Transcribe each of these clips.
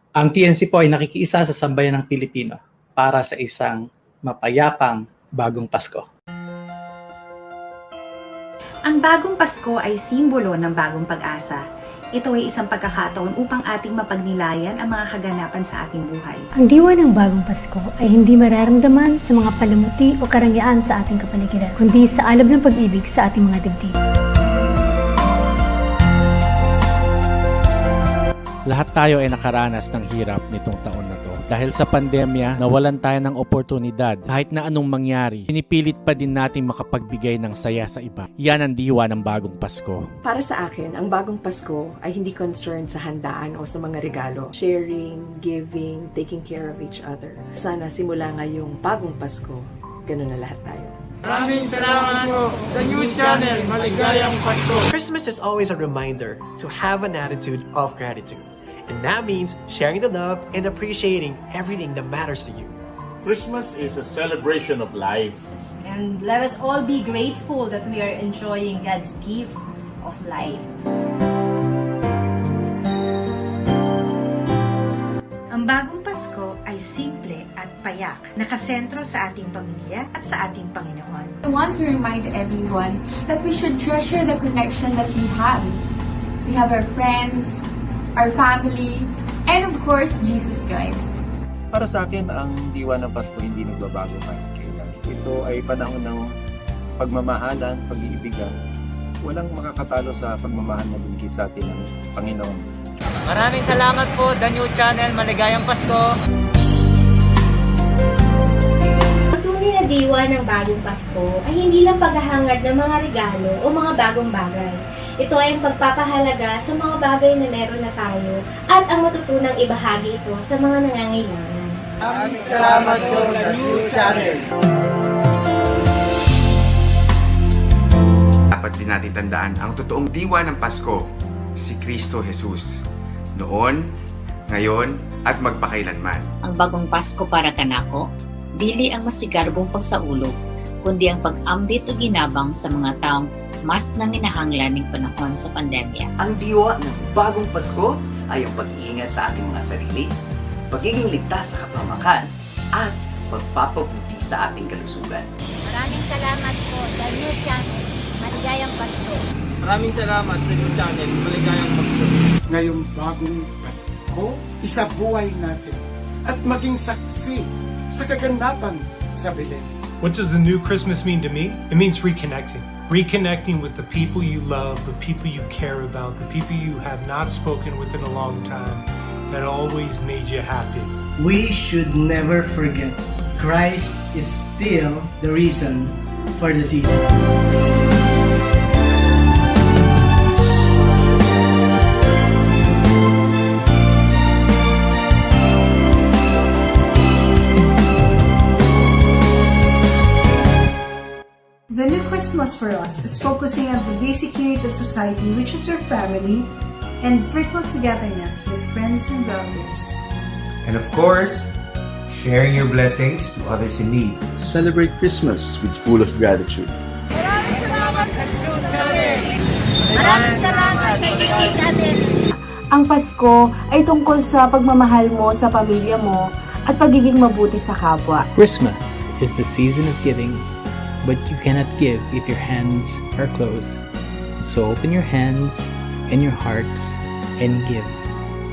Ang TNC po ay nakikiisa sa sambayan ng Pilipino para sa isang mapayapang bagong Pasko. Ang bagong Pasko ay simbolo ng bagong pag-asa. Ito ay isang pagkakataon upang ating mapagnilayan ang mga kaganapan sa ating buhay. Ang diwa ng bagong Pasko ay hindi mararamdaman sa mga palamuti o karangyaan sa ating kapaligiran, kundi sa alab ng pag-ibig sa ating mga dibdib. Lahat tayo ay nakaranas ng hirap nitong taon na to. Dahil sa pandemya, nawalan tayo ng oportunidad. Kahit na anong mangyari, pinipilit pa din natin makapagbigay ng saya sa iba. Yan ang diwa ng bagong Pasko. Para sa akin, ang bagong Pasko ay hindi concerned sa handaan o sa mga regalo. Sharing, giving, taking care of each other. Sana simula ngayong bagong Pasko, ganun na lahat tayo. Maraming salamat po. The new channel, Maligayang Pasko. Christmas is always a reminder to have an attitude of gratitude. And that means sharing the love and appreciating everything that matters to you. Christmas is a celebration of life. And let us all be grateful that we are enjoying God's gift of life. Ang bagong Pasko ay simple at payak, nakasentro sa ating pamilya at sa ating Panginoon. I want to remind everyone that we should treasure the connection that we have. We have our friends, our family, and of course, Jesus Christ. Para sa akin, ang diwa ng Pasko hindi nagbabago kahit kailan. Ito ay panahon ng pagmamahalan, pag-iibigan. Walang makakatalo sa pagmamahal na binigay sa atin ng Panginoon. Maraming salamat po, The New Channel, Maligayang Pasko. Ang tunay na diwa ng bagong Pasko ay hindi lang paghahangad ng mga regalo o mga bagong bagay. Ito ay ang pagpapahalaga sa mga bagay na meron na tayo at ang matutunang ibahagi ito sa mga nangangailangan. Maraming salamat po, The New Channel. Dapat din natin tandaan ang totoong diwa ng Pasko, si Kristo Jesus. Noon, ngayon, at magpakailanman. Ang bagong Pasko para kanako, dili ang masigarbong pagsaulog, kundi ang pag-ambit o ginabang sa mga taong mas nanginahanglan ng panahon sa pandemya. Ang diwa ng bagong Pasko ay ang pag-iingat sa ating mga sarili, pagiging ligtas sa kapamakan, at pagpapabuti sa ating kalusugan. Maraming salamat po, The New Channel, Maligayang Pasko. Maraming salamat, The New Channel, Maligayang Pasko. Ngayong bagong Pasko, isabuhay natin at maging saksi sa kaganapan sa Belen. What does the new Christmas mean to me? It means reconnecting. Reconnecting with the people you love, the people you care about, the people you have not spoken with in a long time, that always made you happy. We should never forget, Christ is still the reason for the season. The new Christmas for us is focusing on the basic unit of society, which is your family, and virtual togetherness with friends and relatives. And of course, sharing your blessings to others in need. Celebrate Christmas with full of gratitude. Maraming salamat sa New Channel. Maraming salamat kay E10. Ang Pasko ay tungkol sa pagmamahal mo sa pamilya mo at pagiging mabuti sa kapwa. Christmas is the season of giving, but you cannot give if your hands are closed. So open your hands and your hearts and give.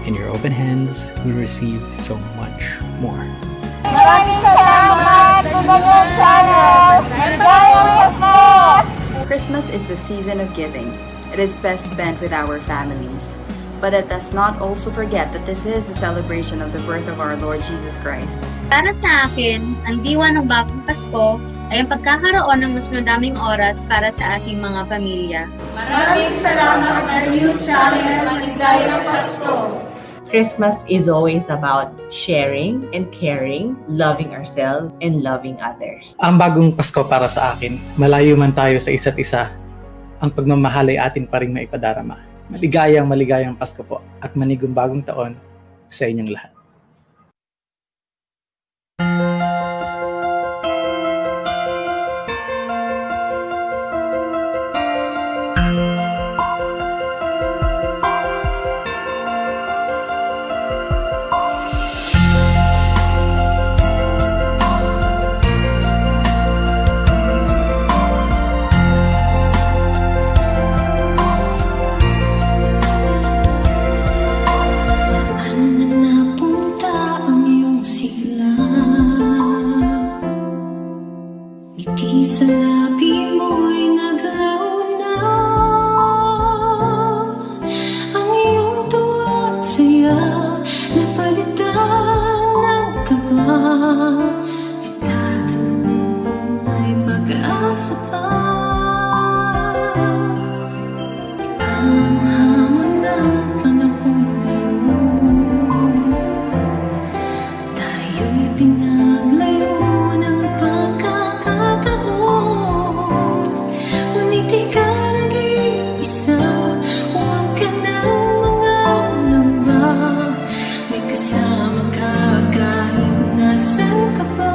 And your open hands will receive so much more. Maraming salamat sa The New Channel. Maligayang Pasko. Christmas is the season of giving. It is best spent with our families. But let us not also forget that this is the celebration of the birth of our Lord Jesus Christ. Para sa akin, ang diwa ng bagong Pasko ay ang pagkakaroon ng mas madaming oras para sa ating mga pamilya. Maraming salamat sa New Channel. Maligayang Pasko. Christmas is always about sharing and caring, loving ourselves, and loving others. Ang bagong Pasko para sa akin, malayo man tayo sa isa't isa, ang pagmamahal ay atin pa rin maipadarama. Maligayang Pasko po at manigong bagong taon sa inyong lahat. Di sa labi mo'y naglaon na ang iyong tuwa at saya, napalitan ng kaba. Itatanong kung may pag-asa pa. Ang hamon ng panahon ngayon, tayo'y pinaglayo ng pagkakataon. Ngunit ikaw nag-iisa, huwag ka nang mangangamba. May kasama ka kahit nasan ka pa.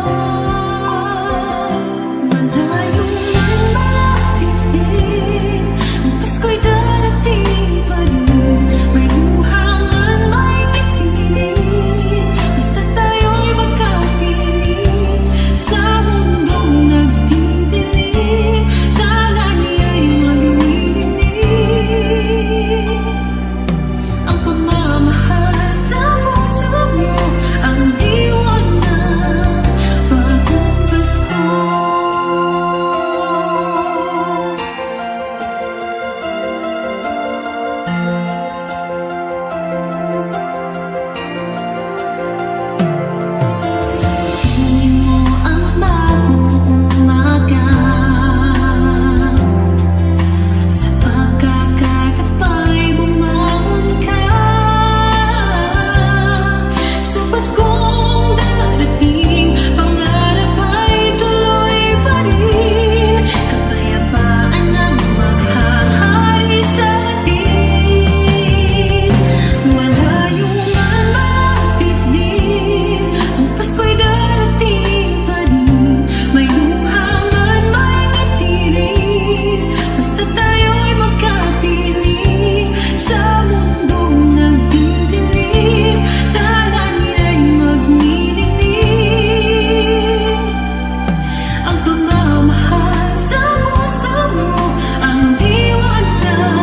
Malayo man malapit din, ang Pasko'y darating pa rin. May luha man may pipili, basta tayo'y magkapiling. Sa mundong nagdidilim, tala niya'y magnidinig. Ang pagmamahal sa puso mo, ang diwan na bagong Pasko. Sabihin mo ang bagong umaga, sa pagkakatapay bumangon ka. Sa Paskong darating, pangarap ay tuloy pa rin. Kapayapaan ang maghahari sa atin. Malayo man malapit din, ang Pasko'y darating pa rin. May luha man may ngiti rin, basta tayo'y magkapiling. Sa mundong nagdidilim, tala niya'y magnidinig. Ang pagmamahal sa puso mo, ang diwan ng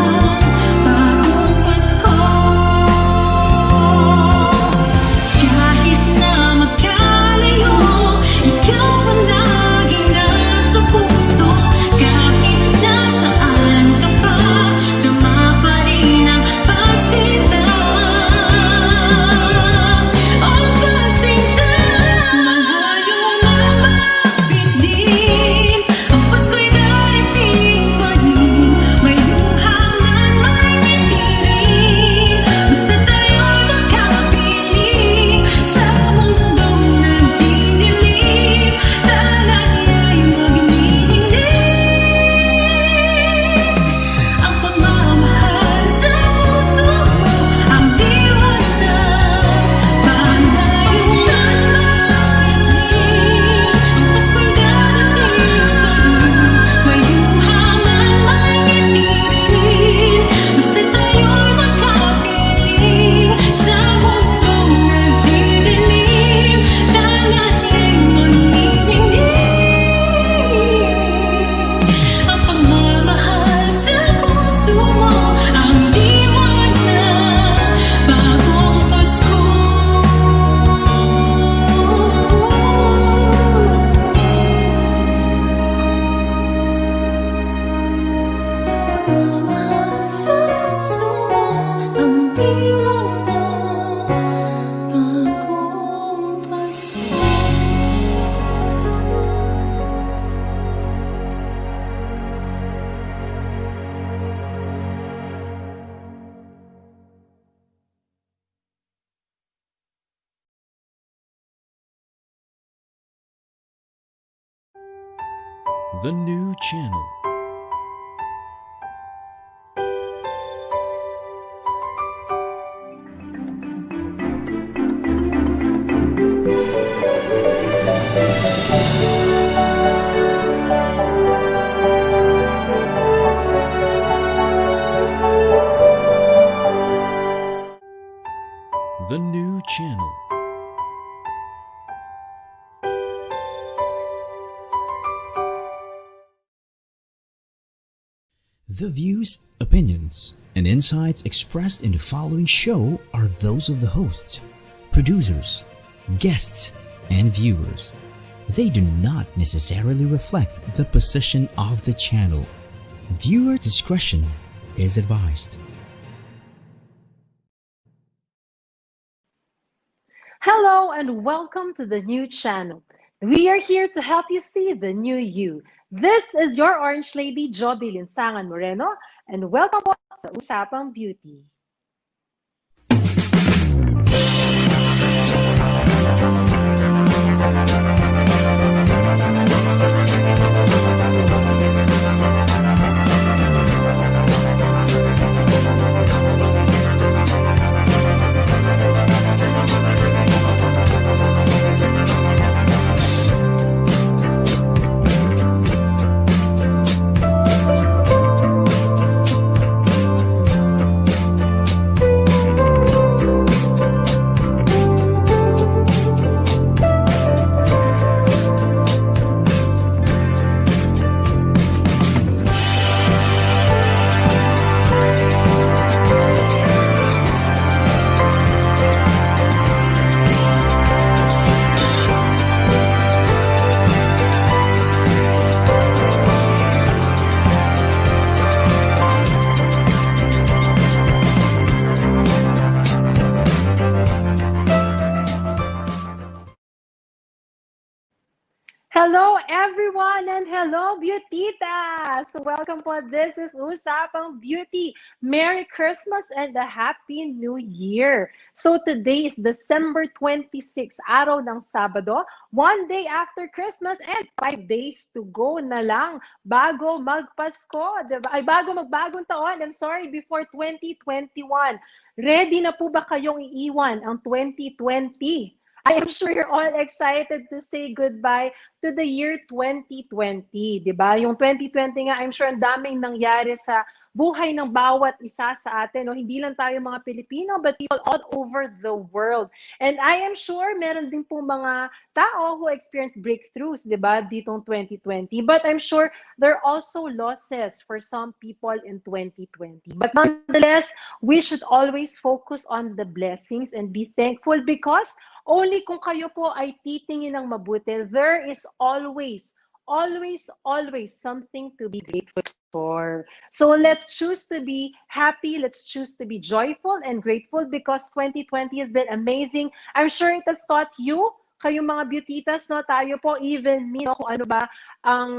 bagong Pasko. Kahit na magkalayo, ikaw ang laging nasa puso. Kahit nasaan ka pa, tama pa rin ang pagsinta. Ang pagsinta, malayo man malapit din, ang Pasko'y darating pa rin. May luha man may ngiti rin, basta tayo'y magkapiling. Sa mundong nagdidilim, tala niya'y magnidinig. Ang pagmamahal sa puso mo, ang diwan na panayo man malapit din. Ang Pasko'y darating pa rin. May luha man may ngiti rin, basta tayo'y magkapiling. Sa mundong nagdidilim, tala niya'y magnidinig. Ang pagmamahal sa puso mo, ang diwan na bagong Pasko. Pagmamahal sa puso mo, ang diwan na bagong Pasko. The new channel. The new channel. The views, opinions, and insights expressed in the following show are those of the hosts, producers, guests, and viewers, they do not necessarily reflect the position of the channel. Viewer discretion is advised. Hello and welcome to the new channel. We are here to help you see the new you. This is your Orange Lady, Joby Linsangan-Moreno, and welcome po sa Usapang Beauty. Hello everyone and hello beautitas! Welcome po. This is Usapang Beauty. Merry Christmas and a Happy New Year! So today is December 26, araw ng Sabado, one day after Christmas and 5 days to go na lang bago magpasko, diba? Ay, bago magbagong taon, before 2021. Ready na po ba kayong iiwan ang 2020? I am sure you're all excited to say goodbye to the year 2020, di ba? Yung 2020 nga, I'm sure ang daming nangyari sa buhay ng bawat isa sa atin. No? Hindi lang tayo mga Pilipino, but people all over the world. And I am sure meron din po mga tao who experience breakthroughs, di ba, ditong 2020. But I'm sure there are also losses for some people in 2020. But nonetheless, we should always focus on the blessings and be thankful because only kung kayo po ay titingin ng mabuti, there is always something to be grateful for. So let's choose to be happy, let's choose to be joyful and grateful because 2020 has been amazing. I'm sure it has taught you, kayong mga beautitas, no, tayo po, even me, no, kung ano ba,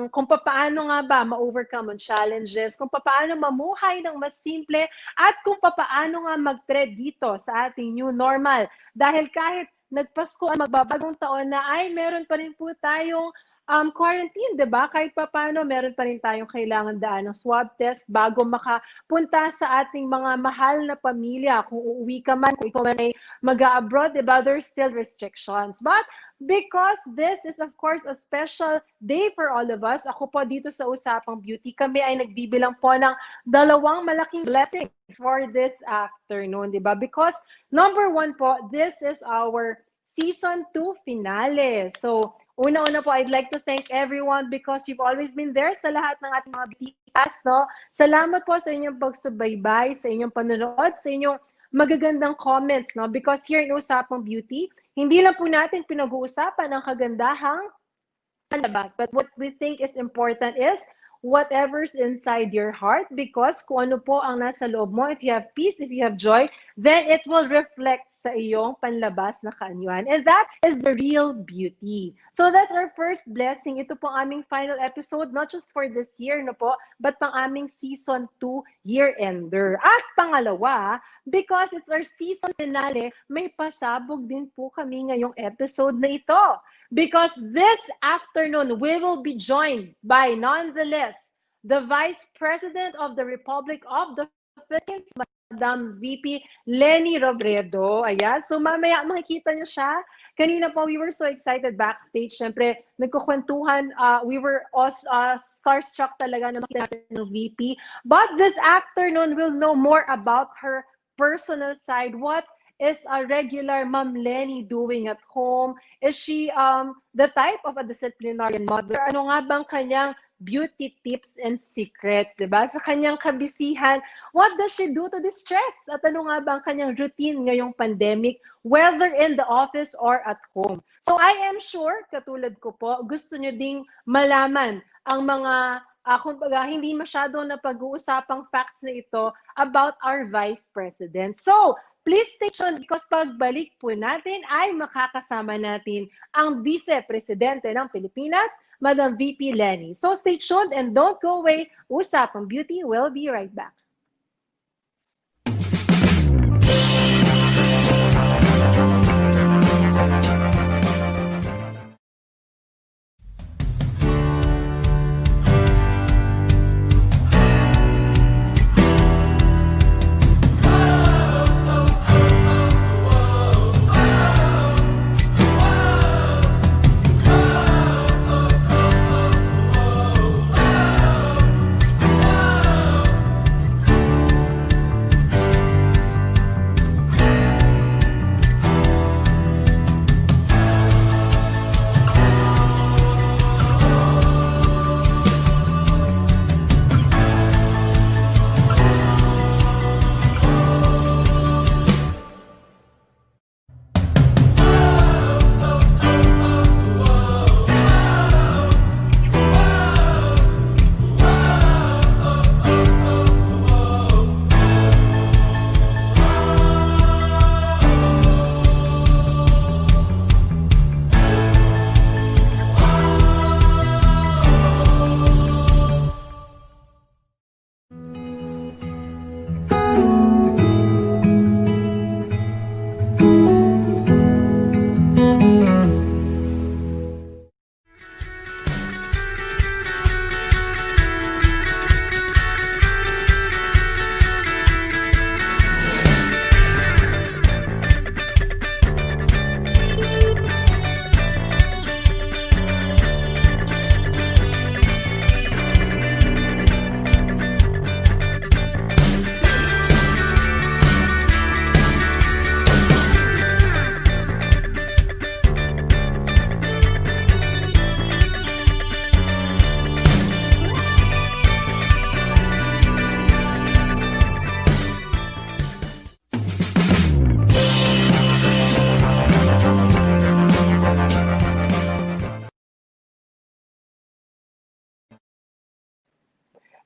kung paano nga ba ma-overcome ang challenges, kung paano mamuhay ng mas simple, at kung paano nga mag-tread dito sa ating new normal. Dahil kahit nagpasko ang magbabagong taon na ay meron pa rin po tayong quarantine, di ba? Kahit paano, meron pa rin tayong kailangan daan ng swab test bago makapunta sa ating mga mahal na pamilya. Kung uuwi ka man, kung ikaw man ay mag-abroad, di ba? There's still restrictions. But because this is of course a special day for all of us, ako po dito sa Usapang Beauty, kami ay nagbibilang po ng dalawang malaking blessings for this afternoon, di ba? Because number one po, this is our Season 2 finale. So, una-una po, I'd like to thank everyone because you've always been there sa lahat ng ating mga beautitas, no? Salamat po sa inyong pagsubaybay, sa inyong panonood, sa inyong magagandang comments, no? Because here in Usapang Beauty, hindi lang po natin pinag-uusapan ang kagandahang palabas, but what we think is important is whatever's inside your heart, because kung ano po ang nasa loob mo, if you have peace, if you have joy, then it will reflect sa iyong panlabas na kaanyuan. And that is the real beauty. So that's our first blessing. Ito po ang aming final episode, not just for this year, no po, but pang aming Season 2 year-ender. At pangalawa, because it's our season finale, may pasabog din po kami ngayong episode na ito. Because this afternoon, we will be joined by, nonetheless, the Vice President of the Republic of the Philippines, Ma'am VP Leni Robredo. Ayan. So mamaya makikita niyo siya. Kanina po, we were so excited backstage. Siyempre, nagkukwentuhan. We were starstruck talaga na makita natin ng VP. But this afternoon, we'll know more about her personal side. What is a regular Ma'am Leni doing at home? Is she the type of a disciplinarian mother? Ano nga bang kanyang beauty tips and secrets, di ba? Sa kanyang kabisihan, what does she do to distress? At ano nga ba ang kanyang routine ngayong pandemic, whether in the office or at home? So I am sure, katulad ko po, gusto nyo ding malaman ang mga kumbaga, hindi masyado na pag-uusapang facts na ito about our Vice President. So, please stay tuned because pagbalik po natin ay makakasama natin ang Vice Presidente ng Pilipinas, Madam VP Leni. So, stay tuned and don't go away. Usapang Beauty will be right back.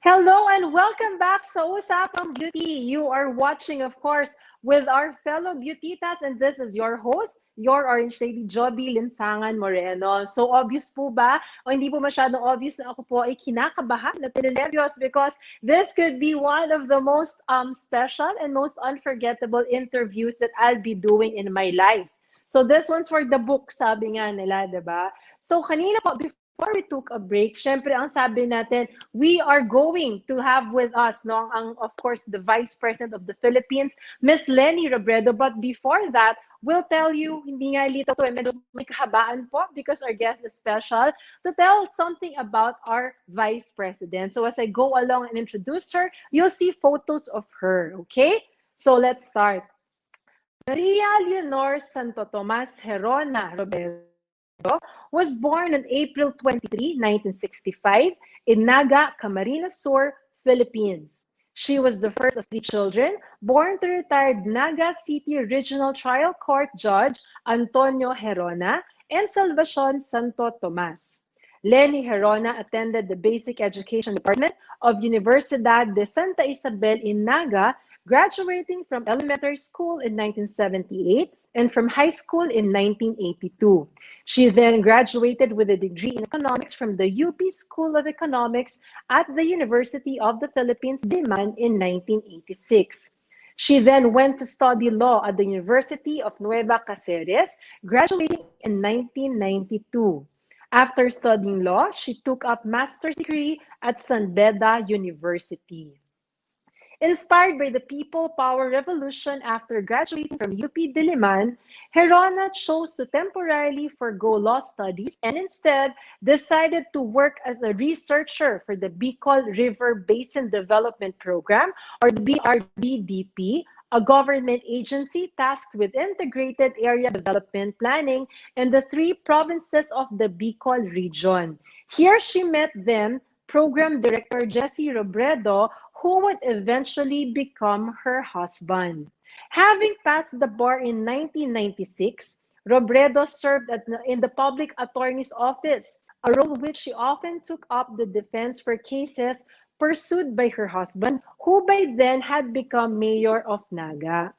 Hello and welcome back sa Usapang Beauty. You are watching, of course, with our fellow beautitas, and this is your host, your Orange Lady, Joby Linsangan-Moreno. So obvious po ba, o hindi po masyadong obvious na ako po ay kinakabahan na tininervyos because this could be one of the most special and most unforgettable interviews that I'll be doing in my life. So this one's for the book, sabi nga nila, diba? So kanina po, before we took a break, syempre ang sabi natin, we are going to have with us, no, of course, the Vice President of the Philippines, Miss Leni Robredo. But before that, we'll tell you, hindi nga lito to, medyo may kahabaan po because our guest is special, to tell something about our Vice President. So as I go along and introduce her, you'll see photos of her, okay? So let's start. Maria Leonor Santo Tomas Gerona Robredo was born on April 23, 1965 in Naga, Camarines Sur, Philippines. She was the first of 3 children born to retired Naga City Regional Trial Court Judge Antonio Gerona and Salvacion Santo Tomas. Leni Gerona attended the Basic Education Department of Universidad de Santa Isabel in Naga, graduating from elementary school in 1978 and from high school in 1982. She then graduated with a degree in economics from the UP School of Economics at the University of the Philippines, Diliman, in 1986. She then went to study law at the University of Nueva Cáceres, graduating in 1992. After studying law, she took up master's degree at San Beda University. Inspired by the People Power Revolution after graduating from UP Diliman, Gerona chose to temporarily forgo law studies and instead decided to work as a researcher for the Bicol River Basin Development Program, or the BRBDP, a government agency tasked with integrated area development planning in the 3 provinces of the Bicol region. Here she met then Program Director Jessie Robredo, who would eventually become her husband. Having passed the bar in 1996, Robredo served in the Public Attorney's Office, a role which she often took up the defense for cases pursued by her husband, who by then had become mayor of Naga.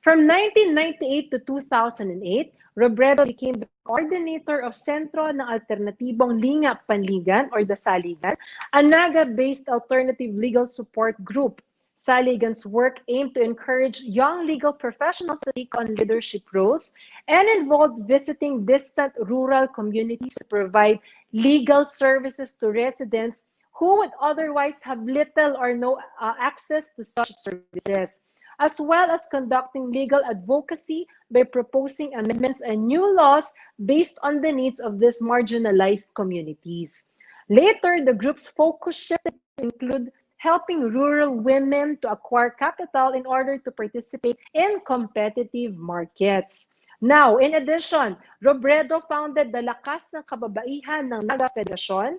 From 1998 to 2008, Robredo became the coordinator of Sentro ng Alternatibong Linga Panligan or the Saligan, a Naga-based alternative legal support group. Saligan's work aimed to encourage young legal professionals to take on leadership roles and involved visiting distant rural communities to provide legal services to residents who would otherwise have little or no access to such services, as well as conducting legal advocacy by proposing amendments and new laws based on the needs of these marginalized communities. Later, the group's focus shifted to include helping rural women to acquire capital in order to participate in competitive markets. Now, in addition, Robredo founded the Lakas ng Kababaihan ng Naga Federation,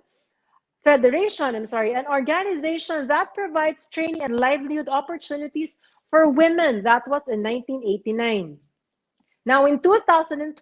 an organization that provides training and livelihood opportunities for women. That was in 1989. Now, in 2012,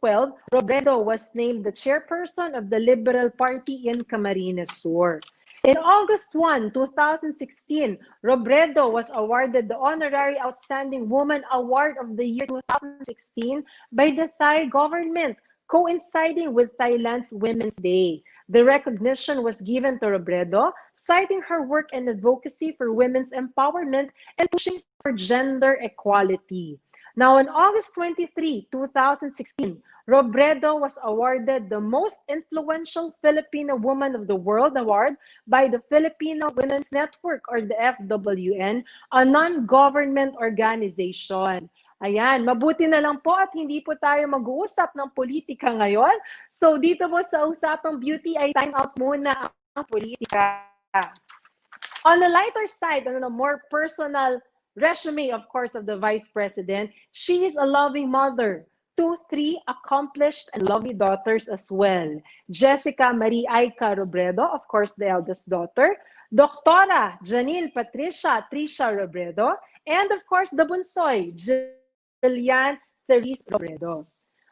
Robredo was named the chairperson of the Liberal Party in Camarines Sur. In August 1, 2016, Robredo was awarded the Honorary Outstanding Woman Award of the Year 2016 by the Thai government, coinciding with Thailand's Women's Day. The recognition was given to Robredo, citing her work and advocacy for women's empowerment and pushing for gender equality. Now, on August 23, 2016, Robredo was awarded the Most Influential Filipino Woman of the World Award by the Filipino Women's Network or the FWN, a non-government organization. Ayan, mabuti na lang po at hindi po tayo mag-uusap ng politika ngayon. So dito po sa Usapang Beauty ay time out muna ang politika. On the lighter side, on a more personal resume, of course, of the Vice President, she is a loving mother to 3 accomplished and lovely daughters as well. Jessica Marie Aika Robredo, of course, the eldest daughter, Doctora Janine Patricia Trisha Robredo, and of course, the bunsoy, Jillian Therese Robredo.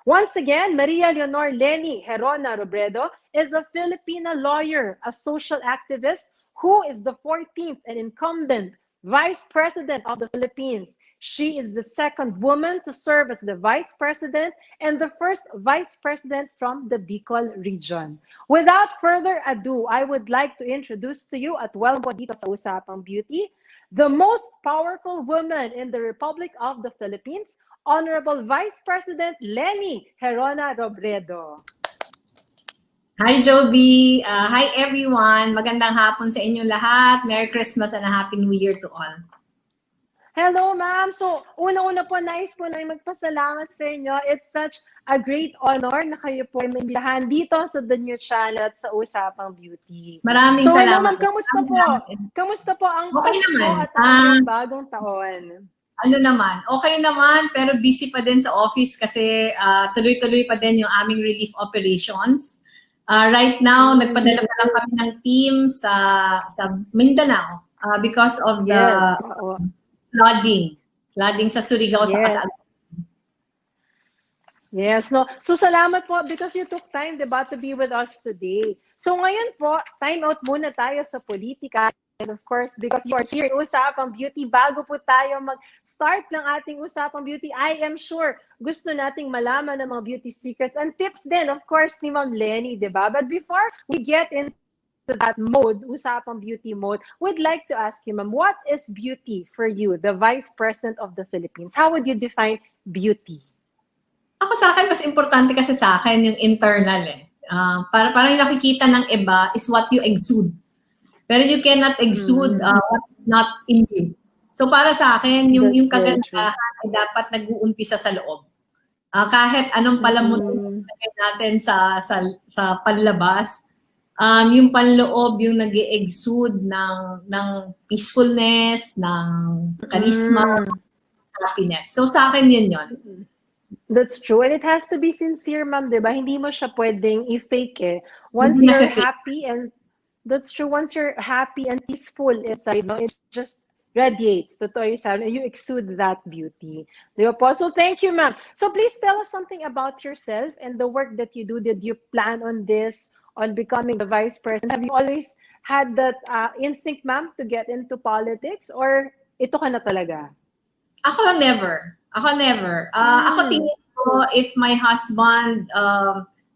Once again, Maria Leonor Leni Gerona Robredo is a Filipina lawyer, a social activist who is the 14th and incumbent Vice President of the Philippines. She is the second woman to serve as the Vice President and the first Vice President from the Bicol region. Without further ado, I would like to introduce to you at welcome dito sa Usapang Beauty, the most powerful woman in the Republic of the Philippines, Honorable Vice President Leni Gerona Robredo. Hi Joby! Hi everyone! Magandang hapon sa inyo lahat. Merry Christmas and a Happy New Year to all. Hello, ma'am. So, una-una po, nais po na magpasalamat sa inyo. It's such a great honor na kayo po ay maimbitahan dito sa The New Channel at sa Usapang Beauty. Maraming salamat. So, hello, ma'am. Kamusta po? Kamusta po ang Pasko at ang bagong taon? Ano naman? Okay naman, pero busy pa din sa office kasi tuloy-tuloy pa din yung aming relief operations. Right now, nagpadala pa lang kami ng team sa Mindanao because of the flooding sa Surigao sa Kasiyahan. Yes, no. So salamat po because you took time, diba, to be with us today. So ngayon po, time out muna tayo sa politika. And of course, because you are here in Usapang Beauty, bago po tayo mag-start ng ating Usapang Beauty, I am sure gusto nating malaman ng mga beauty secrets and tips din, of course, ni Ma'am Leni, diba? But before we get into that mode, Usapang Beauty mode, we'd like to ask you, ma'am, what is beauty for you, the Vice President of the Philippines? How would you define beauty? Ako sa akin, mas importante kasi sa akin yung internal eh. Parang yung nakikita ng iba is what you exude. Pero you cannot exude what is not in you. So para sa akin, yung kagandahan ay dapat nag-uumpisa sa loob. Kahit anong palamutin natin sa panlabas, yung panloob yung nag-exude ng peacefulness, ng charisma, happiness. So sa akin yun. That's true. And it has to be sincere, ma'am, diba? Hindi mo siya pwedeng i-fake eh. Once you're happy and That's true. Once you're happy and peaceful inside, no, it just radiates. Totoo yung sabi, you exude that beauty. Di ba po? So thank you, ma'am. So please tell us something about yourself and the work that you do. Did you plan on this, on becoming the vice president? Have you always had that instinct, ma'am, to get into politics? Or ito ka na talaga? Ako never. Ako tingin ko, if my husband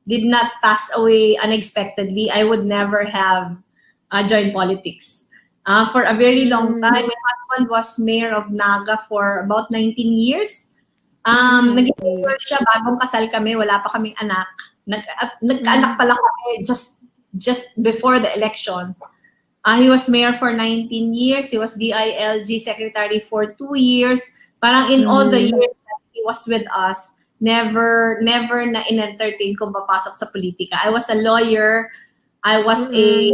did not pass away unexpectedly, I would never have joined politics. For a very long time, my husband was mayor of Naga for about 19 years. Naging mayor siya bagong kasal kami, wala pa kaming anak. Nagkaanak pala kami just before the elections. He was mayor for 19 years. He was DILG secretary for 2 years. Parang in all the years that he was with us, never na in-entertain kung papasok sa politika. I was a lawyer. I was a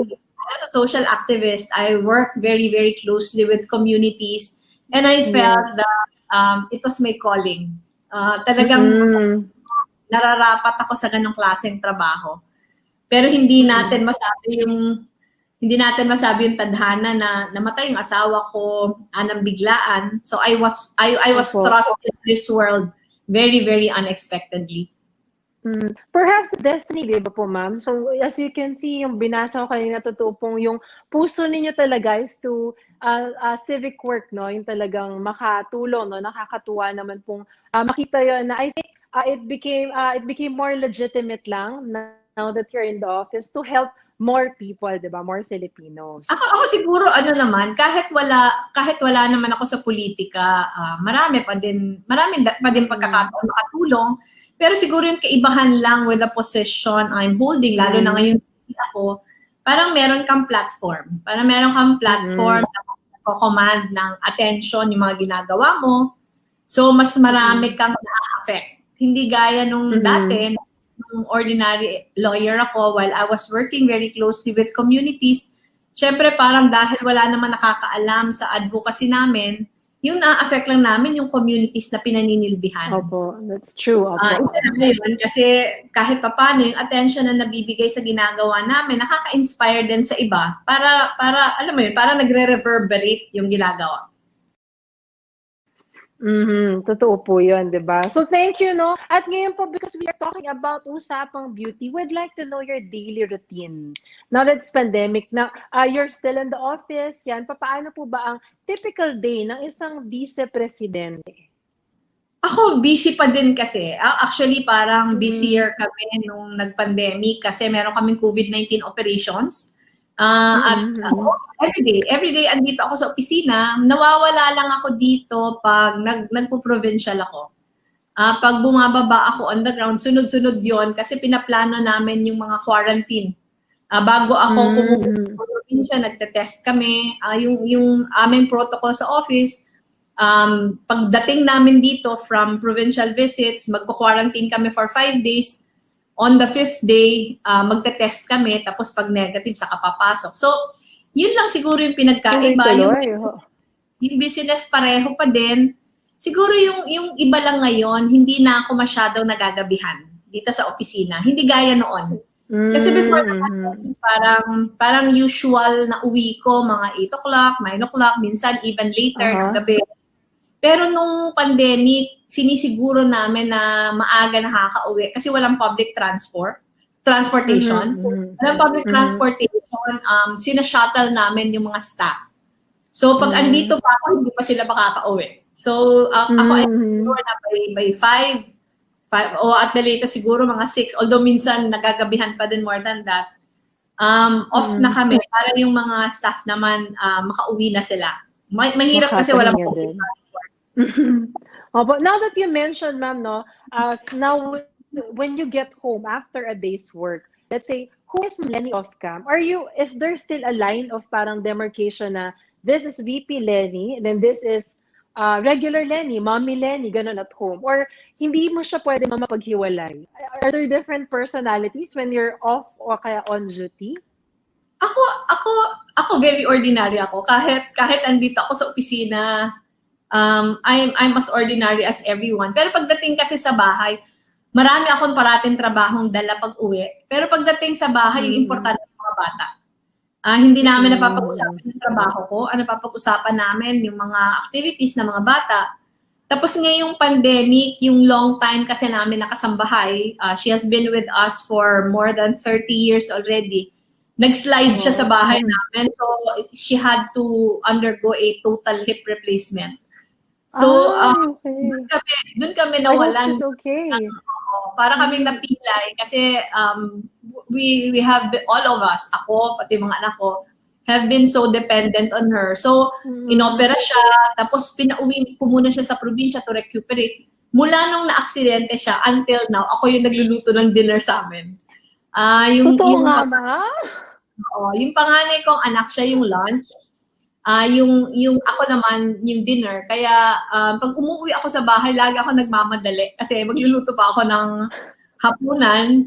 social activist. I worked very, very closely with communities. And I felt that it was my calling. Talagang nararapat ako sa ganong klaseng trabaho. Pero hindi natin masabi yung tadhana na namatay yung asawa ko ng biglaan. So I was thrust in this world very, very unexpectedly. Perhaps destiny, di ba po, ma'am? So as you can see, yung binasa ko kanina, totoo pong yung puso ninyo talaga is to civic work, no? Yung talagang makatulong, no? Nakakatuwa naman pong makita yun na I think it became more legitimate lang now that you're in the office to help more people, di ba? More Filipinos. Ako siguro kahit wala naman ako sa politika, marami pa din pagkakataon makatulong. Pero siguro yung kaibahan lang with the position I'm holding, lalo na ngayon ako, parang meron kang platform. Parang meron kang platform na command ng attention yung mga ginagawa mo. So mas marami kang na-affect. Hindi gaya nung dati, nung ordinary lawyer ako, while I was working very closely with communities, syempre parang dahil wala naman nakakaalam sa advocacy namin, yung na-affect lang namin yung communities na pinaninilbihan. Opo, that's true. Kasi kahit papano, yung attention na nabibigay sa ginagawa namin, nakaka-inspire din sa iba para alam mo yun, para nagre-reverberate yung ginagawa. Totoo po yun, di ba? So thank you, no? At ngayon po, because we are talking about Usapang Beauty, we'd like to know your daily routine. Now that it's pandemic, na you're still in the office, yan, paano po ba ang typical day ng isang vice-presidente? Ako, busy pa din kasi. Actually, parang busier kami nung nag-pandemic kasi meron kaming COVID-19 operations. At ako, every day andito ako sa opisina. Nawawala lang ako dito pag nagpo-provincial ako. Pag bumababa ako on the ground, sunod-sunod yon kasi pinaplano namin yung mga quarantine. Bago ako pumunta sa probinsya, nagte-test kami. Yung aming protocol sa office, pagdating namin dito from provincial visits, magko-quarantine kami for 5 days. On the 5th day, magte-test kami, tapos pag negative, saka papasok. So, yun lang siguro yung pinagkaiba. Yung business pareho pa din. Siguro yung iba lang ngayon, hindi na ako masyadong nagagabihan dito sa opisina. Hindi gaya noon. Kasi before parang usual na uwi ko, mga 8 o'clock, 9 o'clock, minsan even later ng gabi. Pero nung pandemic, sinisiguro namin na maaga nakaka-uwi kasi walang public transportation. Walang public transportation, sina-shuttle namin yung mga staff. So pag andito pa ako, hindi pa sila makaka-uwi. So ako ay siguro na by 5 o at the latest siguro mga 6, although minsan nagagabihan pa din more than that. Off na kami para yung mga staff naman makauwi na sila. Mahirap kasi walang public transport. But now that you mentioned, ma'am, no, now when you get home after a day's work, let's say, who is Leni off cam? Is there still a line of parang demarcation na this is VP Leni, and then this is regular Leni, Mommy Leni, ganun at home? Or hindi mo siya pwede mapaghiwalay? Are there different personalities when you're off o kaya on duty? Ako very ordinary ako. Kahit andito ako sa opisina, I'm as ordinary as everyone. Pero pagdating kasi sa bahay, marami akong parating trabahong dala pag uwi. Pero pagdating sa bahay, yung importante yung mga bata. Hindi namin napapag-usapan yung trabaho ko. Ang napapag-usapan namin yung mga activities ng mga bata. Tapos ngayong pandemic, yung long time kasi namin nakasambahay, she has been with us for more than 30 years already. Nag-slide siya sa bahay namin, so she had to undergo a total hip replacement. So, dun kami nawalan. I hope she's okay. Para kaming napilay kasi we have, all of us, ako, pati mga anak ko, have been so dependent on her. So, inopera siya, tapos pinauwi ko muna siya sa probinsya to recuperate. Mula nung na-aksidente siya, until now, ako yung nagluluto ng dinner sa amin. Totoo nga ba? Oo, yung panganay kong anak siya yung lunch. Yung ako naman, yung dinner. Kaya pag umuwi ako sa bahay, lagi ako nagmamadali kasi magluluto pa ako ng hapunan.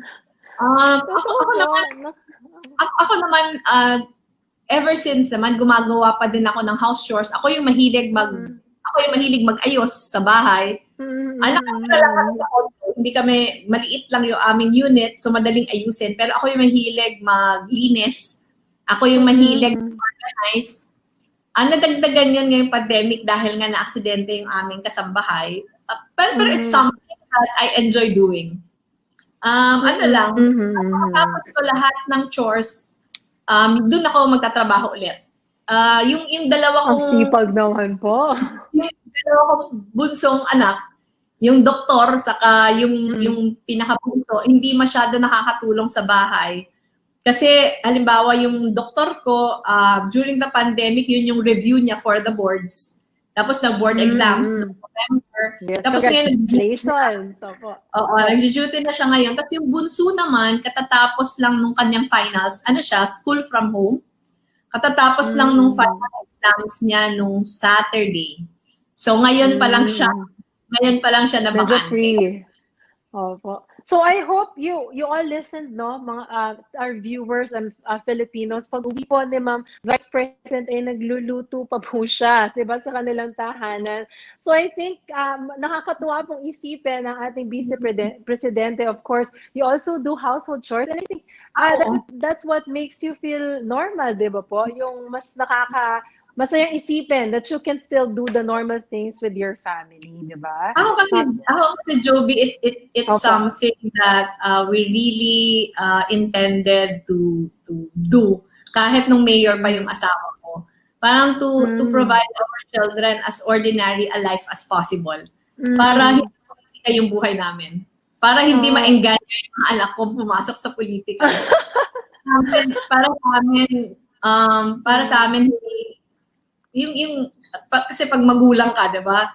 Ako naman, ever since naman, gumagawa pa din ako ng house chores. Ako yung mahilig mag-ayos sa bahay. Anak ko na lang kami sa condo. Hindi kami, maliit lang yung aming unit, so madaling ayusin. Pero ako yung mahilig maglinis. Ako yung mahilig organize. Nadagdagan yun ngayong pandemic dahil nga na-aksidente yung aming kasambahay. Pero it's something that I enjoy doing. Tapos ko lahat ng chores, doon ako magtatrabaho ulit. Yung dalawa kong... Ang sipag naman po. Yung dalawa kong bunsong anak, yung doktor, saka yung pinakabunso, hindi masyado nakakatulong sa bahay. Kasi, halimbawa, yung doktor ko, during the pandemic, yun yung review niya for the boards. Tapos, nag-board exams noong November. Yes, tapos ngayon, nag-duty na siya ngayon. Tapos yung bunso naman, katatapos lang nung kanyang finals, school from home. Katatapos lang nung final exams niya nung Saturday. So, ngayon pa lang siya na medyo bakante. free. Opo. So I hope you all listened, no, mga our viewers and Filipinos. Pag uwi po ni Ma'am Vice President ay nagluluto pa po siya, 'di ba, sa kanilang tahanan. So I think nakakatuwa pong isipin ng ating Vice Presidente. Of course, you also do household chores, and I think that's what makes you feel normal, 'di ba po? Yung masayang isipin that you can still do the normal things with your family, di ba? Ako kasi Joby, it's something that we really intended to do kahit nung mayor pa yung asawa ko. Parang to provide our children as ordinary a life as possible. Para hindi politika yung buhay namin. Para hindi maengganyo yung mga anak ko pumasok sa politika. Para sa amin, kasi pag magulang ka, diba?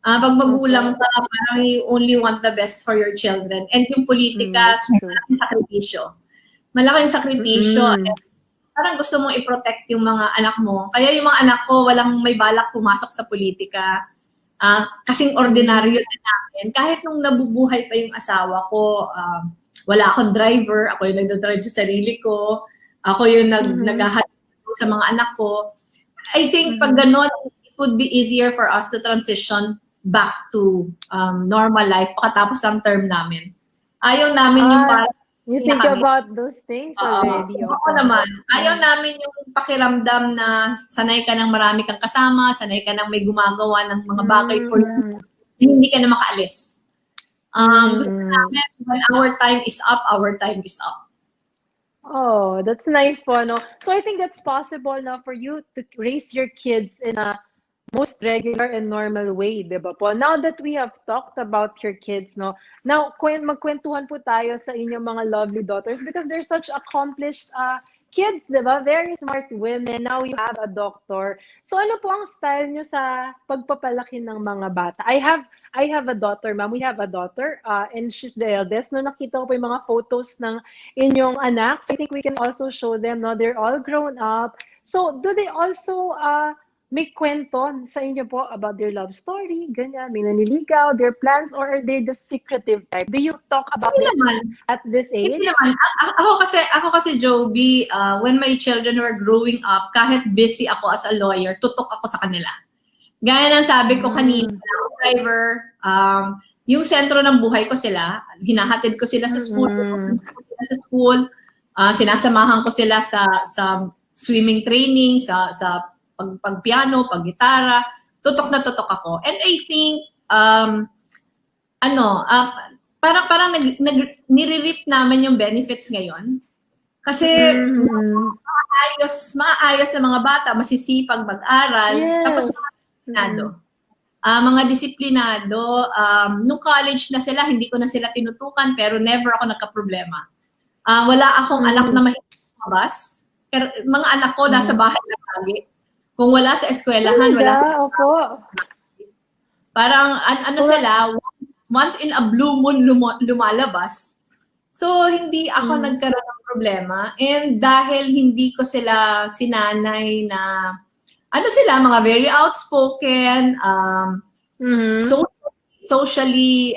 Pag magulang ka, parang you only want the best for your children. And yung politika, malaking sakripisyo. Malaking sakripisyo. Parang gusto mong i-protect yung mga anak mo. Kaya yung mga anak ko, walang may balak pumasok sa politika. Kasing ordinaryo na namin. Kahit nung nabubuhay pa yung asawa ko, wala akong driver. Ako yung nagdadrive sa sarili ko. Ako yung naghahatid sa mga anak ko. I think pag ganon, it would be easier for us to transition back to normal life pagkatapos ng term namin. Ayaw namin yung parang... You think about those things already. Ako naman. Ayaw namin yung pakiramdam na sanay ka ng marami kang kasama, sanay ka ng may gumagawa ng mga bagay for you, hindi ka na makaalis. Gusto namin, when our time is up, our time is up. Oh, that's nice po, no? So I think that's possible now for you to raise your kids in a most regular and normal way, di ba po? Now that we have talked about your kids, no? Now, magkwentuhan po tayo sa inyong mga lovely daughters because they're such accomplished kids, di ba? Very smart women. Now you have a doctor. So ano po ang style nyo sa pagpapalaki ng mga bata? I have a daughter, ma'am. We have a daughter and she's the eldest. No, nakita ko po yung mga photos ng inyong anak. So I think we can also show them, no? They're all grown up. So do they also may kwento sa inyo po about their love story, ganyan, may naniligaw, their plans, or are they the secretive type? Do you talk about this at this age? Hindi naman. Ako kasi Joby, when my children were growing up, kahit busy ako as a lawyer, tutok ako sa kanila. Gaya ng sabi ko kanina, driver, yung sentro ng buhay ko sila, hinahatid ko sila sa school, sinasamahan ko sila sa swimming training, sa pagpiano, paggitara, tutok na tutok ako. And I think, parang nire-reap namin yung benefits ngayon. Kasi maayos na mga bata, masisipag mag-aral, tapos mga disiplinado. Nung college na sila, hindi ko na sila tinutukan, pero never ako nagka-problema. Wala akong anak na mahilig lumabas. Mga anak ko nasa bahay na lagi. Kung wala sa eskwelahan, wala sa... Parang sila, once in a blue moon lumalabas. So, hindi ako nagkaroon ng problema. And dahil hindi ko sila sinanay na, sila, mga very outspoken, socially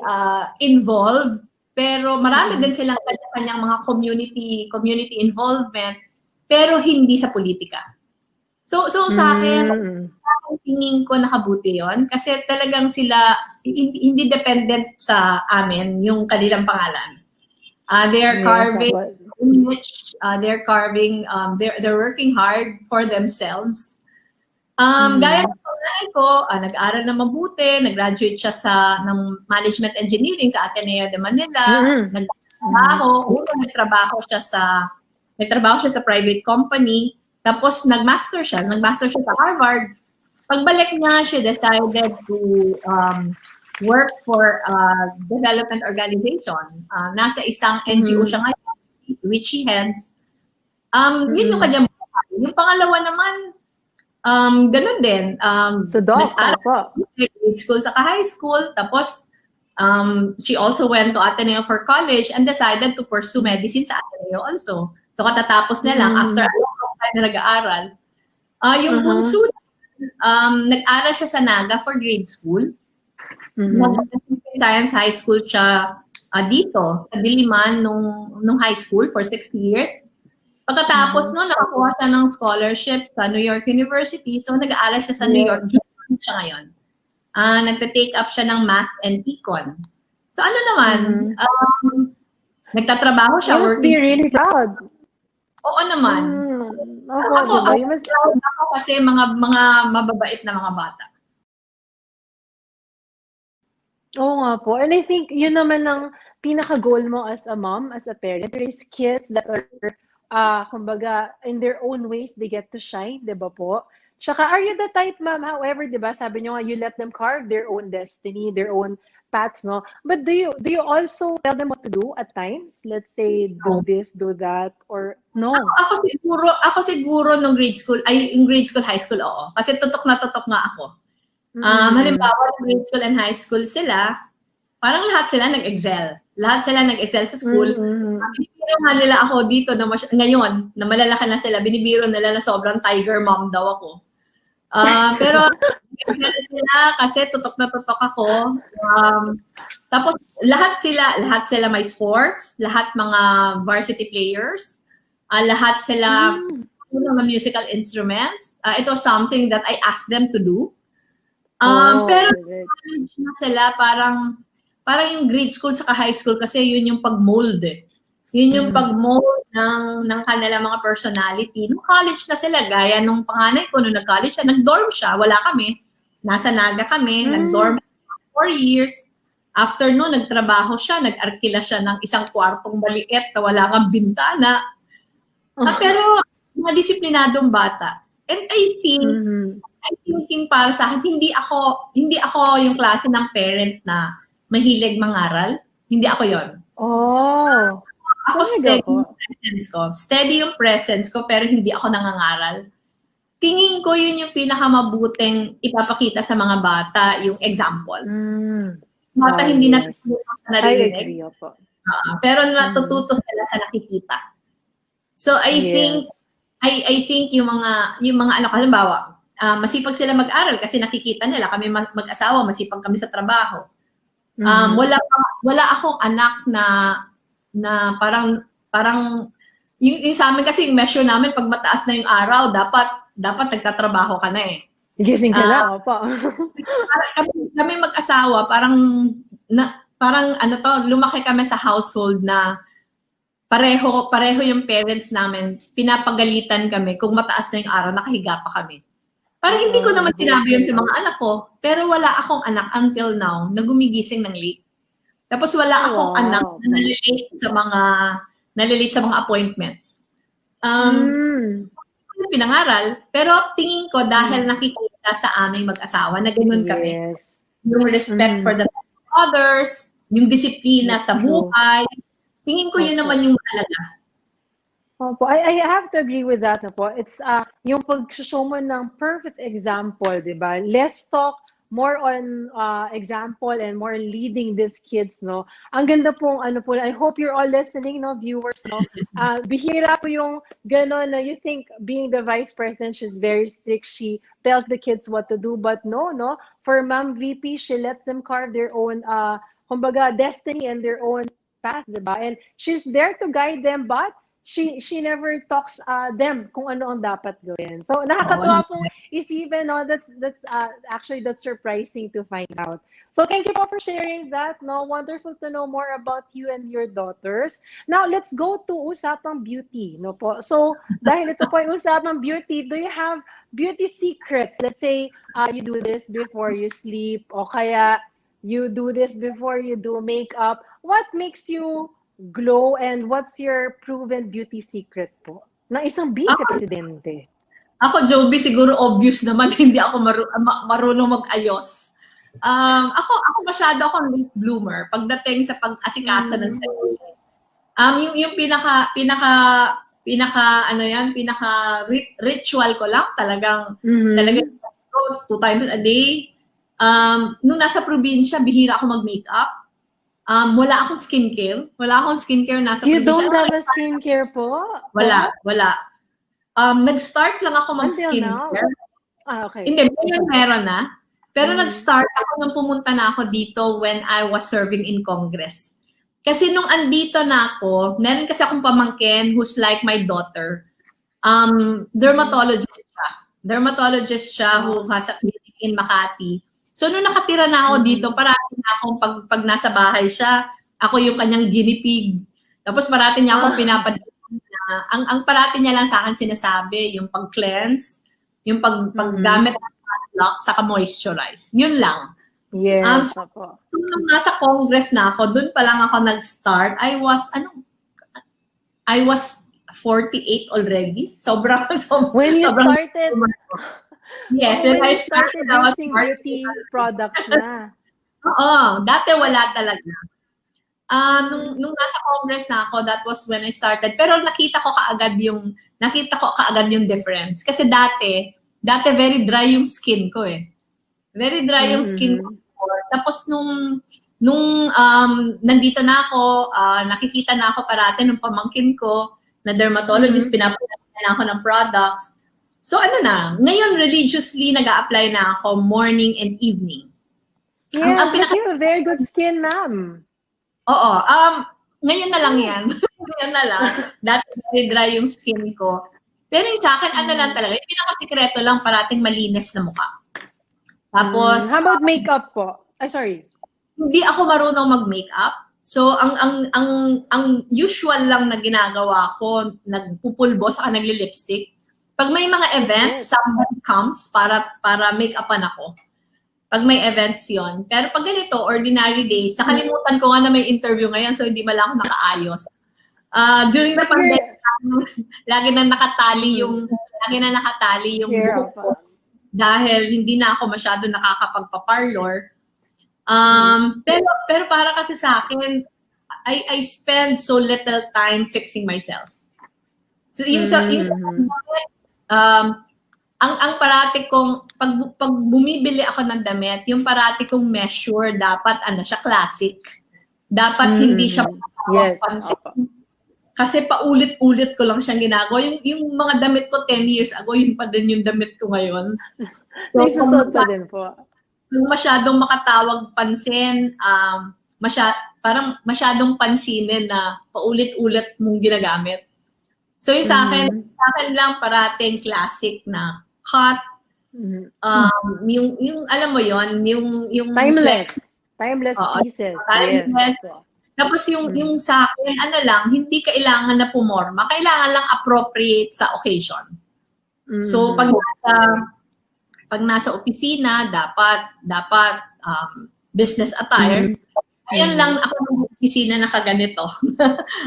involved, pero marami din silang kanya-kanyang mga community involvement, pero hindi sa politika. So sa akin, tingin ko nakabuti yon kasi talagang sila, hindi dependent sa amin yung kanilang pangalan. They're carving image, they're working hard for themselves. Gaya ng pangalan ko, nag-aral na mabuti, nag-graduate siya ng Management Engineering sa Ateneo de Manila, nagtrabaho siya sa private company, tapos nag-master siya sa Harvard. Pagbalik niya, she decided to work for a development organization. Nasa isang NGO siya ngayon, which she heads. Yun yung kanyang buhay. Yung pangalawa naman, ganun din. Grade school sa high school, tapos she also went to Ateneo for college and decided to pursue medicine sa Ateneo also. So katatapos na lang, after a long time na nag-aaral. Yung bunso, nag-aral siya sa Naga for grade school. Science high school siya dito, sa Diliman, nung high school for 6 years. Pagkatapos no, nakakuha siya ng scholarship sa New York University. So nag-aaral siya sa New York. Siya ngayon. Nagta-take up siya ng math and econ. So nagtatrabaho siya. You must be really proud. Oo naman. Ako kasi mga mababait na mga bata. Oo nga po. And I think yun naman ang pinaka-goal mo as a mom, as a parent. There is kids that are, kumbaga, in their own ways, they get to shine, di ba po? Tsaka, are you the type, ma'am, however, di ba, sabi nyo nga, you let them carve their own destiny, their own paths, no? But do you also tell them what to do at times? Let's say, do this, do that, or no? Ako siguro nung grade school, high school, oo. Kasi tutok na tutok nga ako. Halimbawa, grade school and high school sila, parang lahat sila nag-excel. Lahat sila nag-excel sa school. Binibiro nga nila ako dito, ngayon, na malalaki na sila, binibiro nila na sobrang tiger mom daw ako. Pero, excel sila kasi tutok na tutok ako. Tapos, lahat sila may sports, lahat mga varsity players, lahat sila mga musical instruments. Ito something that I asked them to do. Pero college na sila, parang yung grade school sa high school kasi yun yung pag-mold eh. Yun yung pag-mold ng kanilang mga personality. Nung college na sila, gaya nung panganay ko, nung nag-college siya, nag-dorm siya, wala kami. Nasa Naga kami, nag-dorm 4 years. After no, nagtrabaho siya, nag-arkila siya ng isang kwartong maliit na wala kang bintana. Pero, mga disiplinadong bata. And I think, I'm thinking para sa akin, hindi ako yung klase ng parent na mahilig mangaral. Hindi ako yon. Ako steady yung presence ko. Steady yung presence ko, pero hindi ako nangangaral. Tingin ko yun yung pinakamabuting ipapakita sa mga bata, yung example. Bata hindi natututo sa naririnig. Pero natututo sila sa nakikita. So I think yung mga anak, halimbawa, masipag sila mag-aral kasi nakikita nila kami mag-asawa, masipag kami sa trabaho. Wala akong anak na parang yung sa amin kasi yung measure namin pag mataas na yung araw, dapat nagtatrabaho ka na eh. Gising ka na, opo. Kami mag-asawa, parang lumaki kami sa household na pareho yung parents namin, pinapagalitan kami kung mataas na yung araw, nakahiga pa kami. Parang hindi ko naman sinabi yun sa mga anak ko, pero wala akong anak until now na gumigising ng late. Tapos wala akong anak na nalilate sa mga appointments. Pinangaral, pero tingin ko dahil nakikita sa aming mag-asawa na ganun kami. Yung respect for the others, yung disiplina sa buhay. Tingin ko yun naman yung mahalaga. Opo, I have to agree with that. Po. It's yung pag-show mo ng perfect example, di ba? Less talk, more on example and more leading these kids, no? Ang ganda pong ano po, I hope you're all listening, no, viewers, no? Bihira po yung gano'n na you think being the vice president, she's very strict, she tells the kids what to do, but no, for Ma'am VP, she lets them carve their own, kumbaga, destiny and their own path, diba? And she's there to guide them, but she never talks them kung ano ang dapat gawin. So nakakatuwa pong isipin, no? That's actually that's surprising to find out. So thank you po for sharing that, no? Wonderful to know more about you and your daughters. Now let's go to Usapang Beauty, no po. So dahil ito po ay Usapang Beauty, do you have beauty secrets? Let's say you do this before you sleep, o kaya you do this before you do makeup. What makes you glow and what's your proven beauty secret po na isang vice-presidente? Ako, Joby, siguro obvious naman hindi ako marunong mag-ayos. Ako masyado akong late bloomer pagdating sa pag-asikaso ng sarili. Yung pinaka ritual ko lang talagang 2 times a day. Nung nasa probinsya, bihira ako mag-makeup. Wala akong skincare. Nasa You probinsya. don't have a skincare po? Wala. Nag-start lang ako mag-skincare. Okay. Hindi, meron na. Pero nag-start ako nung pumunta na ako dito when I was serving in Congress. Kasi nung andito na ako, meron kasi akong pamangkin who's like my daughter. Dermatologist siya who has a clinic in Makati. So, nung nakatira na ako dito, parati na akong pag nasa bahay siya, ako yung kanyang guinea pig. Tapos parati niya akong pinapadala na, ang parati niya lang sa akin sinasabi, yung pag-cleanse, yung paggamit ng sunblock, saka moisturize. Yun lang. Yes, so, nung nasa Congress na ako, dun pa lang ako nag-start. I was 48 already. When you started... Yes, when I started using beauty products na. Oo, dati wala talaga. Nung nasa Congress na ako, that was when I started. Pero nakita ko kaagad yung difference. Kasi dati very dry yung skin ko eh. Very dry yung skin ko. Tapos nung nandito na ako, nakikita na ako parati ng pamangkin ko na dermatologist, pinapadala na ako ng products. So ngayon religiously nag-a-apply na ako morning and evening. Yes, but you have a very good skin, ma'am. Oo, ngayon na lang yan. Ngayon na lang. Dati very dry yung skin ko. Pero yung sa akin, lang talaga, yung pinakasikreto lang, parating malinis na mukha. Tapos... How about makeup po? Sorry. Hindi ako marunong mag-makeup. So, ang usual lang na ginagawa ko, nagpupulbo, saka nagli-lipstick. Pag may mga events, somebody comes para make-upan ako. Pag may events yon. Pero pag ganito, ordinary days, nakalimutan ko nga na may interview ngayon, so hindi lang ako nakaayos. During the pandemic, lagi na nakatali yung buhok ko. Dahil hindi na ako masyado nakakapagpa-parlor. Pero para kasi sa akin, I spend so little time fixing myself. So ang parati kong pag bumibili ako ng damit, yung parati kong measure dapat siya classic. Dapat hindi siya pansin. Kasi paulit-ulit ko lang siyang ginagawa. Yung mga damit ko 10 years ago, yun pa din yung damit ko ngayon. So, susot pa din po. Yung masyadong makatawag pansin, parang masyadong pansinin na paulit-ulit mong ginagamit. So yung sa akin lang parating classic na cut, yung alam mo yon, yung timeless pieces. Timeless. Yes. Tapos yung sa akin, ano lang, hindi kailangan na pumorma, kailangan lang appropriate sa occasion. So pag nasa opisina, dapat business attire. Ayan lang ako ng opisina na kaganito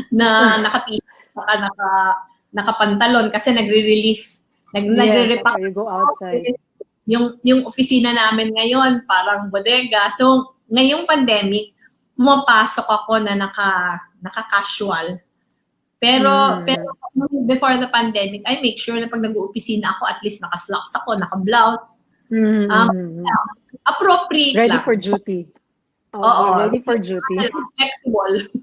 na naka-t-shirt nakapantalon kasi nagre-relief. Nagre-repack. You go outside. Yung opisina namin ngayon, parang bodega. So, ngayong pandemic, pumapasok ako na naka-casual. Pero before the pandemic, I make sure na pag nag-opisina ako, at least naka-slacks ako, naka-blouse. Appropriate Ready lang. for duty. Oo. Ready for duty. Flexible.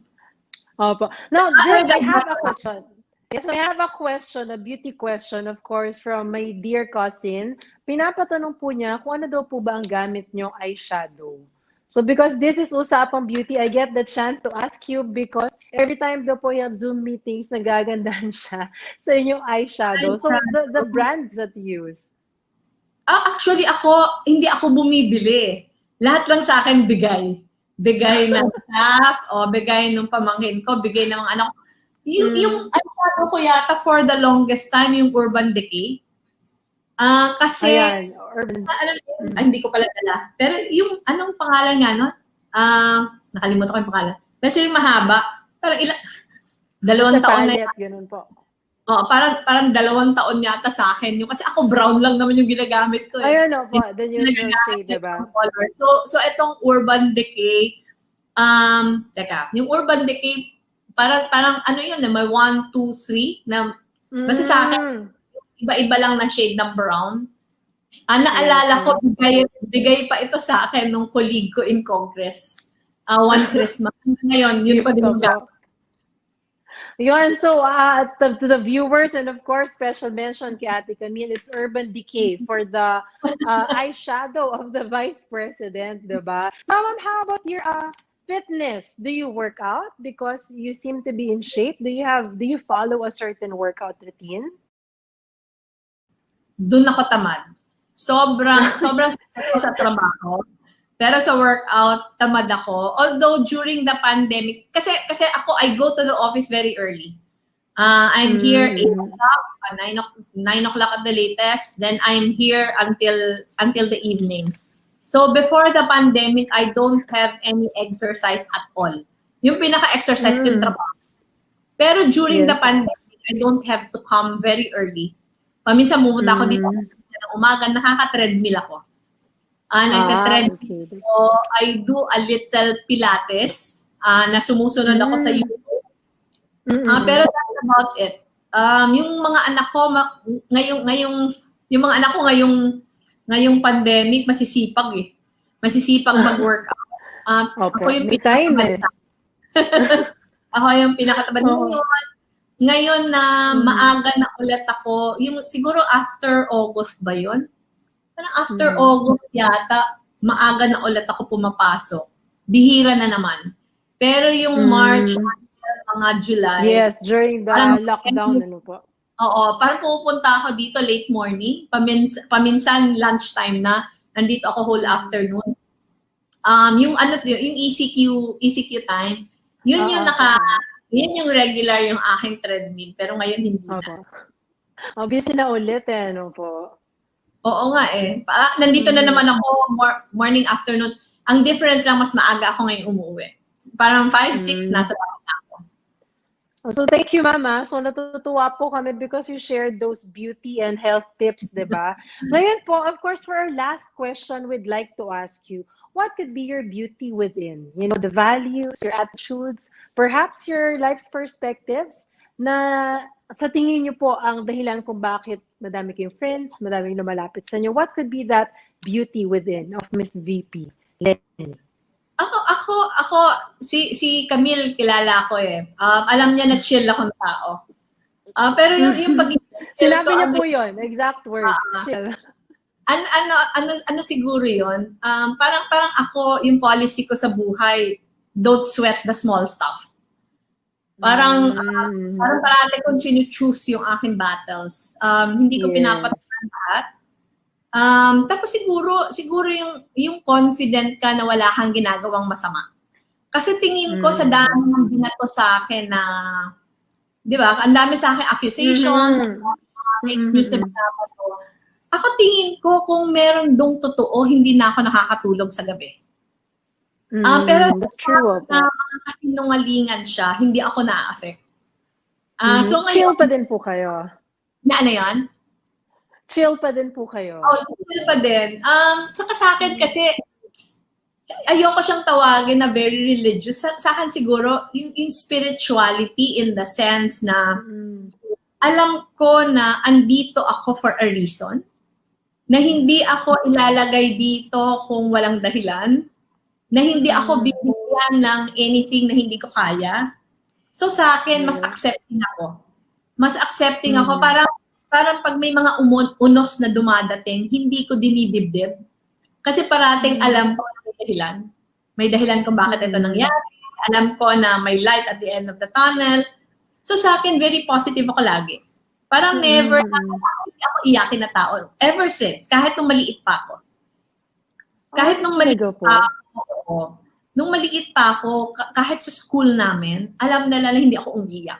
Opo. Now, I have a question. Yes, I have a question, a beauty question, of course, from my dear cousin. Pinapatanong po niya kung ano daw po ba ang gamit niyong eyeshadow. So because this is Usapang Beauty, I get the chance to ask you because every time daw po yung Zoom meetings, nagagandahan siya sa inyong eyeshadow. So the brands that you use. Actually, hindi ako bumibili. Lahat lang sa akin bigay. Bigay ng staff, o bigay ng pamangkin ko, bigay ng mga anak ko. Yung ano ko yata for the longest time, yung Urban Decay. Kasi, hindi ko pala dala. Pero yung, anong pangalan nga, no? Nakalimutan ko yung pangalan. Kasi yung mahaba, parang 2 taon na yata. Ganun po. Parang 2 taon yata sa akin. Yung, kasi ako brown lang naman yung ginagamit ko. Ayun po, the neutral shade, diba? So itong Urban Decay, yung Urban Decay, parang ano yun, may 1, 2, 3 na basta sa akin, iba-iba lang na shade ng brown. Naalala ko, bigay pa ito sa akin nung colleague ko in Congress. One Christmas. Ngayon, yun pa din yung gamit. Yun, so to the viewers and of course, special mention kay Ate Camille, it's Urban Decay for the eyeshadow of the Vice President, diba? Ma'am, how about your fitness? Do you work out? Because you seem to be in shape. Do you follow a certain workout routine? Doon ako tamad. Sobrang sa trabaho. Pero sa workout, tamad ako. Although during the pandemic, kasi ako, I go to the office very early. I'm here 8 o'clock, 9 o'clock at the latest. Then I'm here until the evening. So before the pandemic, I don't have any exercise at all. Yung pinaka-exercise ko yung trabaho. Pero during the pandemic, I don't have to come very early. Paminsan pumunta ako dito ng umaga, nakaka-treadmill ako. Nagka-treadmill ko. I do a little Pilates na sumusunod ako sa YouTube. Pero that's about it. Yung mga anak ko, yung mga anak ko ngayong pandemic, masisipag eh. Masisipag mag-workout. Ako yung pinakatabad. Ako yung pinakatabad. Ngayon na maaga na ulit ako, yung siguro after August ba yun? Parang after August yata, maaga na ulit ako pumapasok. Bihira na naman. Pero yung March, mga July. Yes, during the lockdown, ano po? Oo, parang pupunta ako dito late morning, paminsan lunchtime na, nandito ako whole afternoon. Yung ECQ time, yun yung yun yung regular yung aking treadmill, pero ngayon hindi na. Busy na ulit ano po? Oo nga eh. Nandito na naman ako morning, afternoon. Ang difference lang, mas maaga ako ngayon umuwi. Parang 5, 6, nasa bahay na ako. So thank you, Mama. So natutuwa po kami because you shared those beauty and health tips, diba? Ngayon po, of course, for our last question, we'd like to ask you, what could be your beauty within? You know, the values, your attitudes, perhaps your life's perspectives na sa tingin niyo po ang dahilan kung bakit madami kayong friends, madami lumalapit sa inyo. What could be that beauty within of Miss VP Leni? Ako, si Camille kilala ko eh. Alam niya na chill akong tao. Pero yung pag-chill sinabi niya po yun, exact words, chill. Ano siguro yun? Parang ako, yung policy ko sa buhay, don't sweat the small stuff. Parang parati kong choose yung aking battles. Hindi ko pinapatulan lahat. Tapos siguro yung confident ka na wala kang ginagawang masama. Kasi tingin ko sa dami ng binato sa akin na, di ba, ang dami sa akin accusations, fake news na binabato. Ako tingin ko kung meron dong totoo, hindi na ako nakakatulog sa gabi. Pero That's true. na mga kasinungalingan siya, hindi ako na-affect. So ngayon, Chill pa din po kayo. na ano yan? Chill pa din po kayo. Oh, chill pa din. Saka sa akin kasi, ayoko siyang tawagin na very religious. Sa akin siguro, yung spirituality in the sense na alam ko na andito ako for a reason, na hindi ako ilalagay dito kung walang dahilan, na hindi ako bibigyan ng anything na hindi ko kaya. So sa akin, mas accepting ako. Mas accepting ako. Parang pag may mga unos na dumadating, hindi ko dinidibdib. Kasi parating alam ko na may dahilan. May dahilan kung bakit ito nangyari. Alam ko na may light at the end of the tunnel. So sa akin, very positive ako lagi. Parang never hindi ako iyakin na tao. Ever since, kahit nung maliit pa ako. Kahit nung maliit pa ako, kahit sa school namin, alam nila na hindi ako umiyak.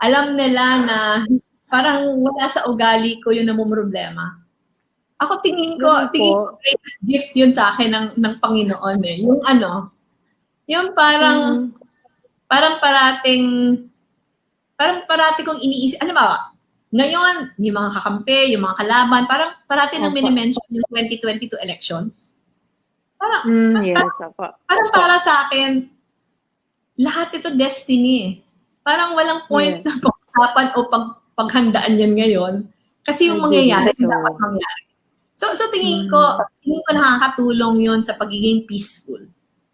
Alam nila na parang wala sa ugali ko yung namumroblema. Ako tingin ko greatest gift yun sa akin ng Panginoon eh. Yung parang parati kong iniisip, ano ba? Ngayon, yung mga kakampi, yung mga kalaban, parang parati nang minimension yung 2022 elections. Parang para sa akin, lahat ito destiny eh. Parang walang point na pag-usapan o paghandaan yan ngayon. Kasi yung mangyayari, dapat mangyari. So tingin ko nakakatulong yun sa pagiging peaceful.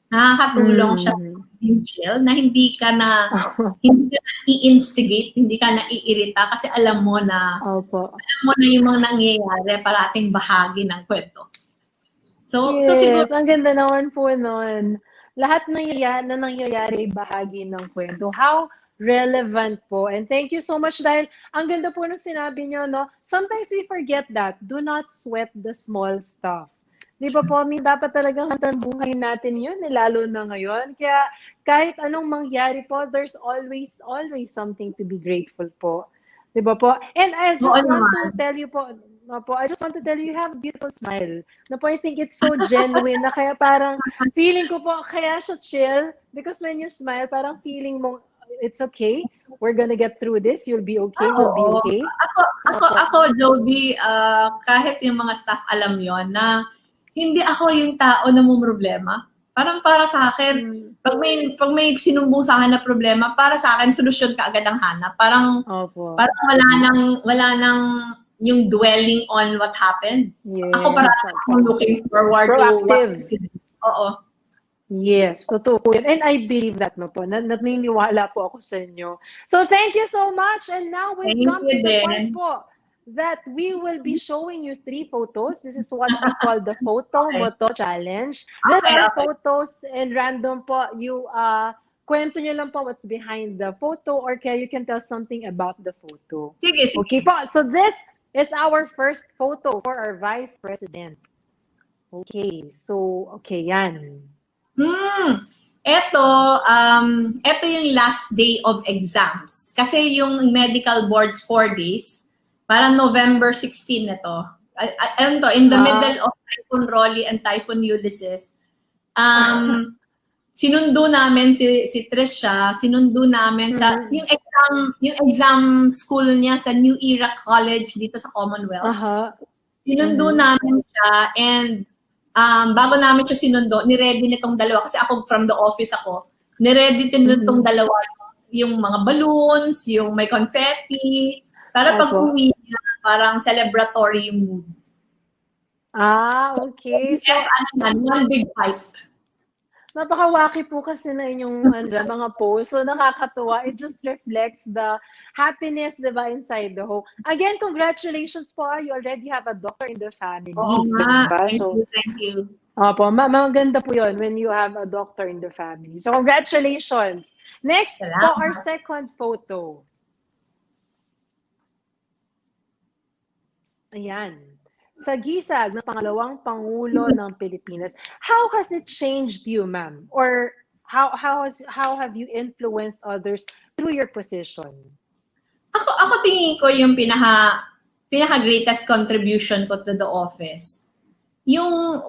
Nakakatulong siya sa pagiging chill, na hindi ka na i-instigate, hindi ka na iirita kasi alam mo na yung mga nangyayari parating bahagi ng kwento. So siguro, ang ganda naman po nun. Lahat na nangyayari bahagi ng kwento. How relevant po. And thank you so much dahil ang ganda po ng sinabi nyo, no? Sometimes we forget that. Do not sweat the small stuff. Di ba po, dapat talagang hantang buhay natin yun, lalo na ngayon. Kaya kahit anong mangyari po, there's always something to be grateful po. Di ba po? And I just want to tell you po, you have a beautiful smile. Na po, I think it's so genuine na kaya parang feeling ko po, kaya siya chill because when you smile, parang feeling mo, it's okay. We're gonna get through this. You'll be okay. We'll be okay. Ako, Joby, kahit yung mga staff alam yon na hindi ako yung tao na problema. Parang para sa akin, pag may sinumbong sa akin na problema, para sa akin, solusyon ka agad ang hanap. Parang wala nang yung dwelling on what happened. Yes, ako parang looking forward to what. Oo. Yes, totoo po yan. And I believe that, no po. Naniniwala po ako sa inyo. So thank you so much. And now we've come to the point po that we will be showing you 3 photos. This is what we call the Photo Moto Challenge. These are photos and random po. You kwento nyo lang po what's behind the photo or kaya you can tell something about the photo. Sige. Okay po. So this is our first photo for our Vice President. Okay. So, yan. Ito yung last day of exams. Kasi yung medical boards 4 days, parang November 16 ito. In the middle of Typhoon Rolly and Typhoon Ulysses. Sinundo namin si Trisha, sinundo namin sa yung exam school niya sa New Era College dito sa Commonwealth. Sinundo namin siya and bago namin siya sinundo, niready nitong dalawa kasi ako from the office ako. Niready nitong dalawa yung mga balloons, yung may confetti, para pag-uwi niya, parang celebratory yung mood. Okay. So, one big fight. Napakawaki po kasi na inyong mga posts. So nakakatuwa. It just reflects the happiness, diba, inside the home. Again, congratulations po. You already have a doctor in the family. Thank you. Opo, maganda po yun when you have a doctor in the family. So congratulations. Next po, our second photo. Ayan. Sa gisag ng pangalawang Pangulo ng Pilipinas, how has it changed you, ma'am? Or How have you influenced others through your position? Ako tingin ko yung pinaka greatest contribution ko to the office. Yung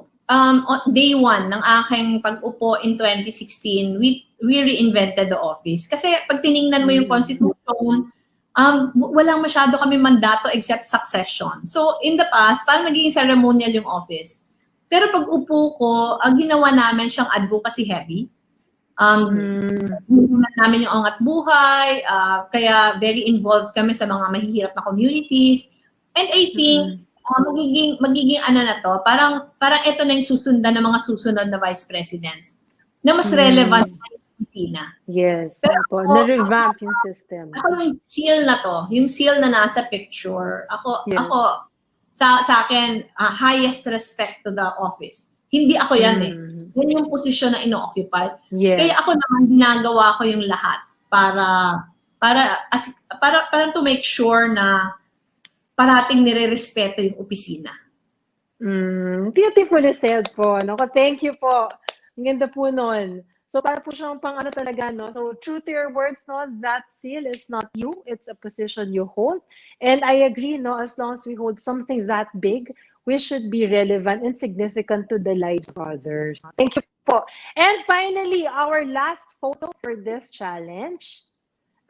day one ng aking pag-upo in 2016, we reinvented the office. Kasi pag tiningnan mo yung constitution, walang masyado kami mandato except succession. So in the past, parang naging ceremonial yung office. Pero pag upo ko, ang ginawa namin siyang advocacy heavy. Namin yung angat buhay, kaya very involved kami sa mga mahihirap na communities. And I think magiging ano na to, parang ito na yung susundan ng mga susunod na vice presidents na mas relevant sa opisina. Yes. Pero na-revamp yung system. Ako yung seal na to, yung seal na nasa picture. Ako sa akin, highest respect to the office. Hindi ako yan Yan yung posisyon na ino-occupy. Yes. Kaya ako naman ginagawa ko yung lahat para to make sure na parating nire-respeto yung opisina. Beautifully said po. No? Thank you po. Ang ganda po nun. So para po siyang pang ano talaga, no? So true to your words, no? That seal is not you. It's a position you hold. And I agree, no? As long as we hold something that big, we should be relevant and significant to the lives of others. Thank you po. And finally, our last photo for this challenge.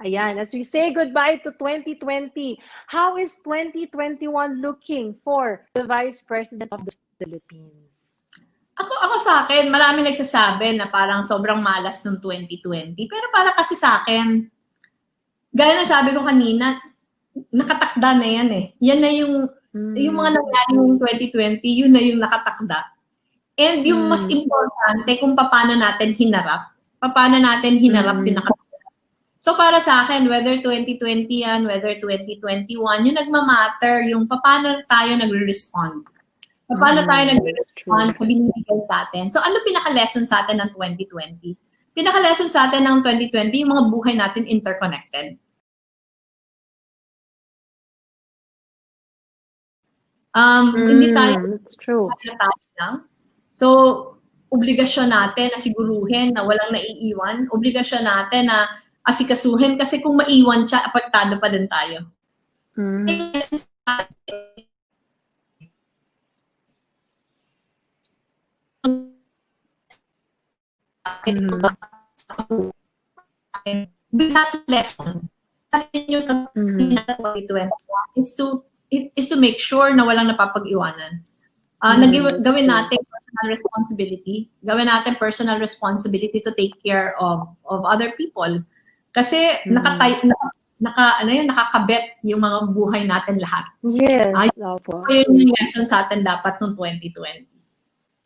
Ayan, as we say goodbye to 2020, how is 2021 looking for the Vice President of the Philippines? Ako sa akin, marami nagsasabi na parang sobrang malas ng 2020. Pero para kasi sa akin, gaya na sabi ko kanina, nakatakda na yan eh. Yan na yung mga nangyari ng 2020, yun na yung nakatakda. And yung mas importante, kung paano natin hinarap yung nakatakda. So para sa akin, whether 2020 yan, whether 2021, yung nagmamatter, yung paano tayo nagre-respond. Paano tayo nagre-respond sa binibigay sa atin. So ano pinaka-lesson sa atin ng 2020? Pinaka-lesson sa atin ng 2020, yung mga buhay natin interconnected. Hindi tayo, that's true. Lang. So, obligasyon natin na siguruhin na walang naiiwan. Obligasyon natin na asikasuhin kasi kung maiwan siya, apektado pa din tayo. With that lesson, is to make sure na walang napapag-iwanan. Gawin natin personal responsibility. Gawin natin personal responsibility to take care of other people. Kasi nakakabet yung mga buhay natin lahat. Yes. Yun yung lesson sa atin dapat ng 2020.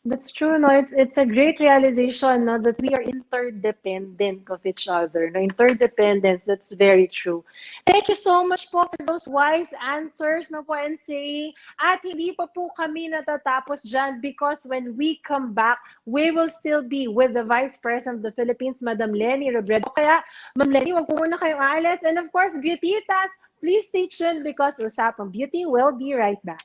That's true, no? It's a great realization, no, that we are interdependent of each other. No? Interdependence, that's very true. Thank you so much po for those wise answers, no po, and saying, at hindi pa po kami natatapos dyan because when we come back, we will still be with the Vice President of the Philippines, Madam Leni Robredo. Kaya, Ma'am Leni, wag po muna kayong alis. And of course, beautitas, please stay tuned because Usapang Beauty will be right back.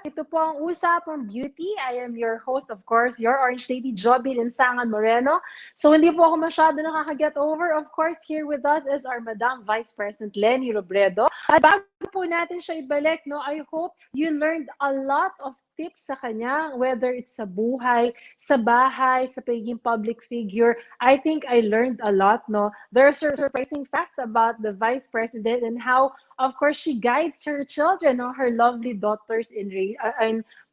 ito po ang Usapang Beauty. I am your host, of course, your Orange Lady, Joby Linsangan-Moreno. So hindi po ako masyado nakaka-get over. Of course, here with us is our Madam Vice President Leni Robredo. At bago po natin siya ibalik, no, I hope you learned a lot of tips sa kanya, whether it's sa buhay, sa bahay, sa pagiging public figure. I think I learned a lot, no? There are surprising facts about the Vice President and how, of course, she guides her children, no? Her lovely daughters in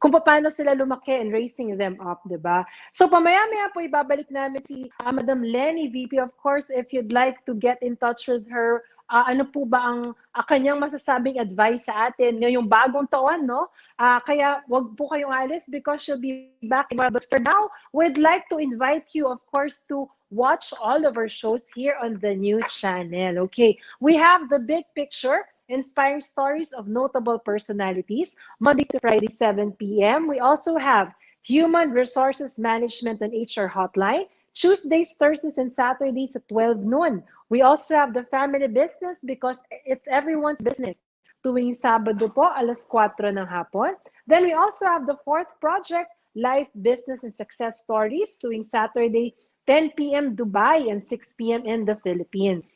kung paano sila lumaki and raising them up, di ba? So, pamaya-maya po ibabalik namin si Madam Leni VP. Of course, if you'd like to get in touch with her, ano po ba ang kanyang masasabing advice sa atin ngayong bagong taon, no? Kaya wag po kayong alis because she'll be back. But for now, we'd like to invite you, of course, to watch all of our shows here on the new channel. Okay, we have The Big Picture, inspiring stories of notable personalities, Mondays to Friday, 7 p.m. We also have Human Resources Management and HR Hotline, Tuesdays, Thursdays, and Saturdays at 12 noon. We also have the Family Business because it's everyone's business. Tuwing Sabado po, alas 4 ng hapon. Then we also have the fourth project, Life, Business, and Success Stories, tuwing Saturday, 10 p.m. Dubai and 6 p.m. in the Philippines.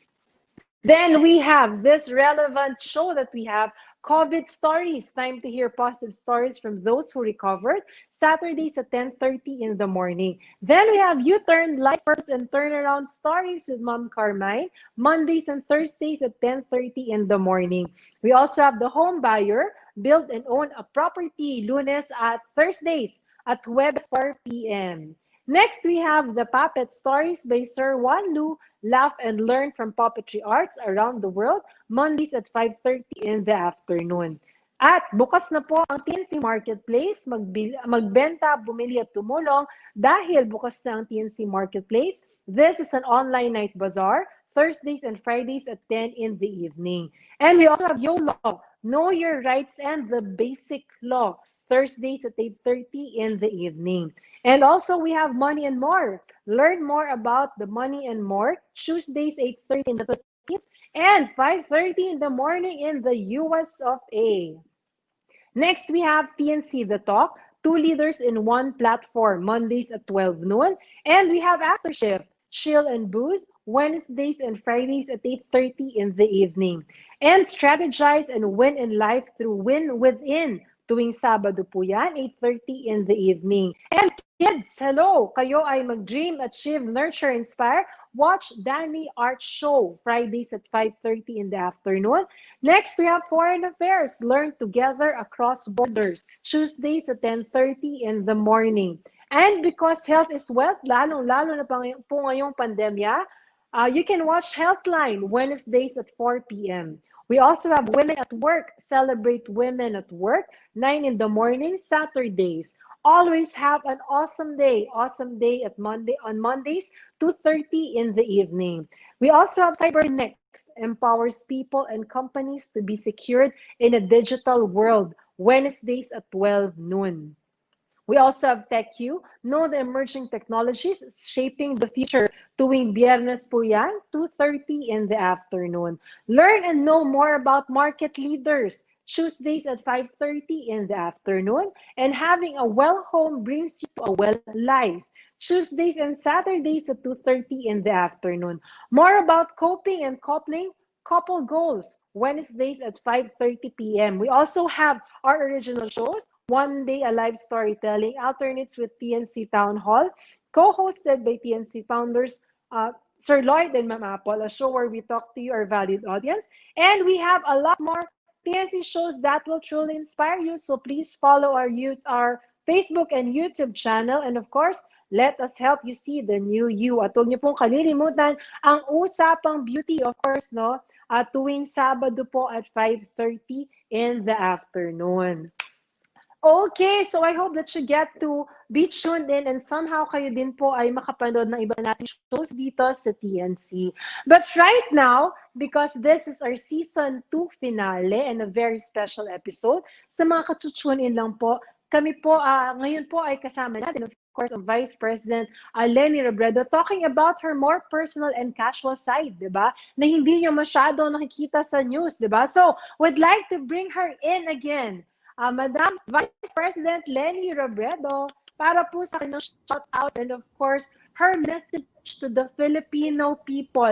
Then we have this relevant show that we have, COVID Stories, time to hear positive stories from those who recovered, Saturdays at 10:30 in the morning. Then we have U-Turn, Life, Purpose, and Turnaround Stories with Ma'am Carmine, Mondays and Thursdays at 10:30 in the morning. We also have The Home Buyer, Build and Own a Property, Lunes at Thursdays at Webs 4 p.m. Next, we have The Puppet Stories by Sir Juan Lu, Laugh and Learn from Puppetry Arts Around the World, Mondays at 5:30 in the afternoon. At bukas na po ang TNC Marketplace, magbenta, bumili at tumulong dahil bukas na ang TNC Marketplace. This is an online night bazaar, Thursdays and Fridays at 10 in the evening. And we also have YOLO, Know Your Rights and the Basic Law, Thursdays at 8:30 in the evening. And also we have Money and More. Learn more about the Money and More, Tuesdays 8:30 in the Philippines and 5:30 in the morning in the US of A. Next, we have TNC The Talk, two leaders in one platform, Mondays at 12 noon. And we have After Shift, Chill and Booze, Wednesdays and Fridays at 8:30 in the evening. And Strategize and Win in Life through Win Within, tuwing Sabado po yan, 8:30 in the evening. And kids, hello! Kayo ay mag-dream, achieve, nurture, inspire. Watch Danny Art Show, Fridays at 5:30 in the afternoon. Next, we have Foreign Affairs, Learn Together Across Borders, Tuesdays at 10:30 in the morning. And because health is wealth, lalong-lalo na po ngayong pandemya, you can watch Healthline, Wednesdays at 4 p.m. We also have Women at Work, Celebrate Women at Work, 9 in the morning, Saturdays. Always have an awesome day at on Mondays, 2:30 in the evening. We also have CyberNext, empowers people and companies to be secured in a digital world, Wednesdays at 12 noon. We also have TechU, know the emerging technologies shaping the future, tuwing Biyernes po yan, 2:30 in the afternoon. Learn and know more about market leaders, Tuesdays at 5:30 in the afternoon. And having a well home brings you to a well life, Tuesdays and Saturdays at 2:30 in the afternoon. More about coping and coupling, Couple Goals, Wednesdays at 5:30 p.m. We also have our original shows, One Day a Live Storytelling, alternates with TNC Town Hall, co-hosted by TNC founders Sir Lloyd and Ma'am Apple, a show where we talk to you, our valued audience. And we have a lot more TNC shows that will truly inspire you. So please follow our Facebook and YouTube channel. And of course, let us help you see the new you. At huwag niyo pong kalilimutan ang Usapang Beauty, of course, no? Tuwing Sabado po at 5:30 in the afternoon. Okay, so I hope that you get to be tuned in and somehow kayo din po ay makapanood ng iba nating shows dito sa TNC. But right now, because this is our Season 2 finale and a very special episode, sa mga katutune in lang po, kami po, ngayon po ay kasama natin, of course, ang Vice President Leni Robredo, talking about her more personal and casual side, di ba? Na hindi niyo masyado nakikita sa news, di ba? So, would like to bring her in again. Madam Vice President Leni Robredo para po sa kanyang shoutouts and of course, her message to the Filipino people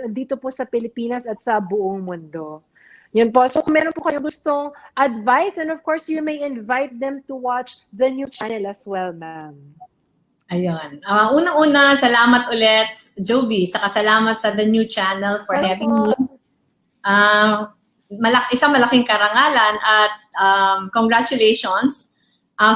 dito po sa Pilipinas at sa buong mundo. Yun po. So kung meron po kayo gustong advice and of course, you may invite them to watch the new channel as well, ma'am. Ayun. Unang-una, salamat ulit, Joby, sa kasalamat sa The New Channel for having me. Isang malaking karangalan at congratulations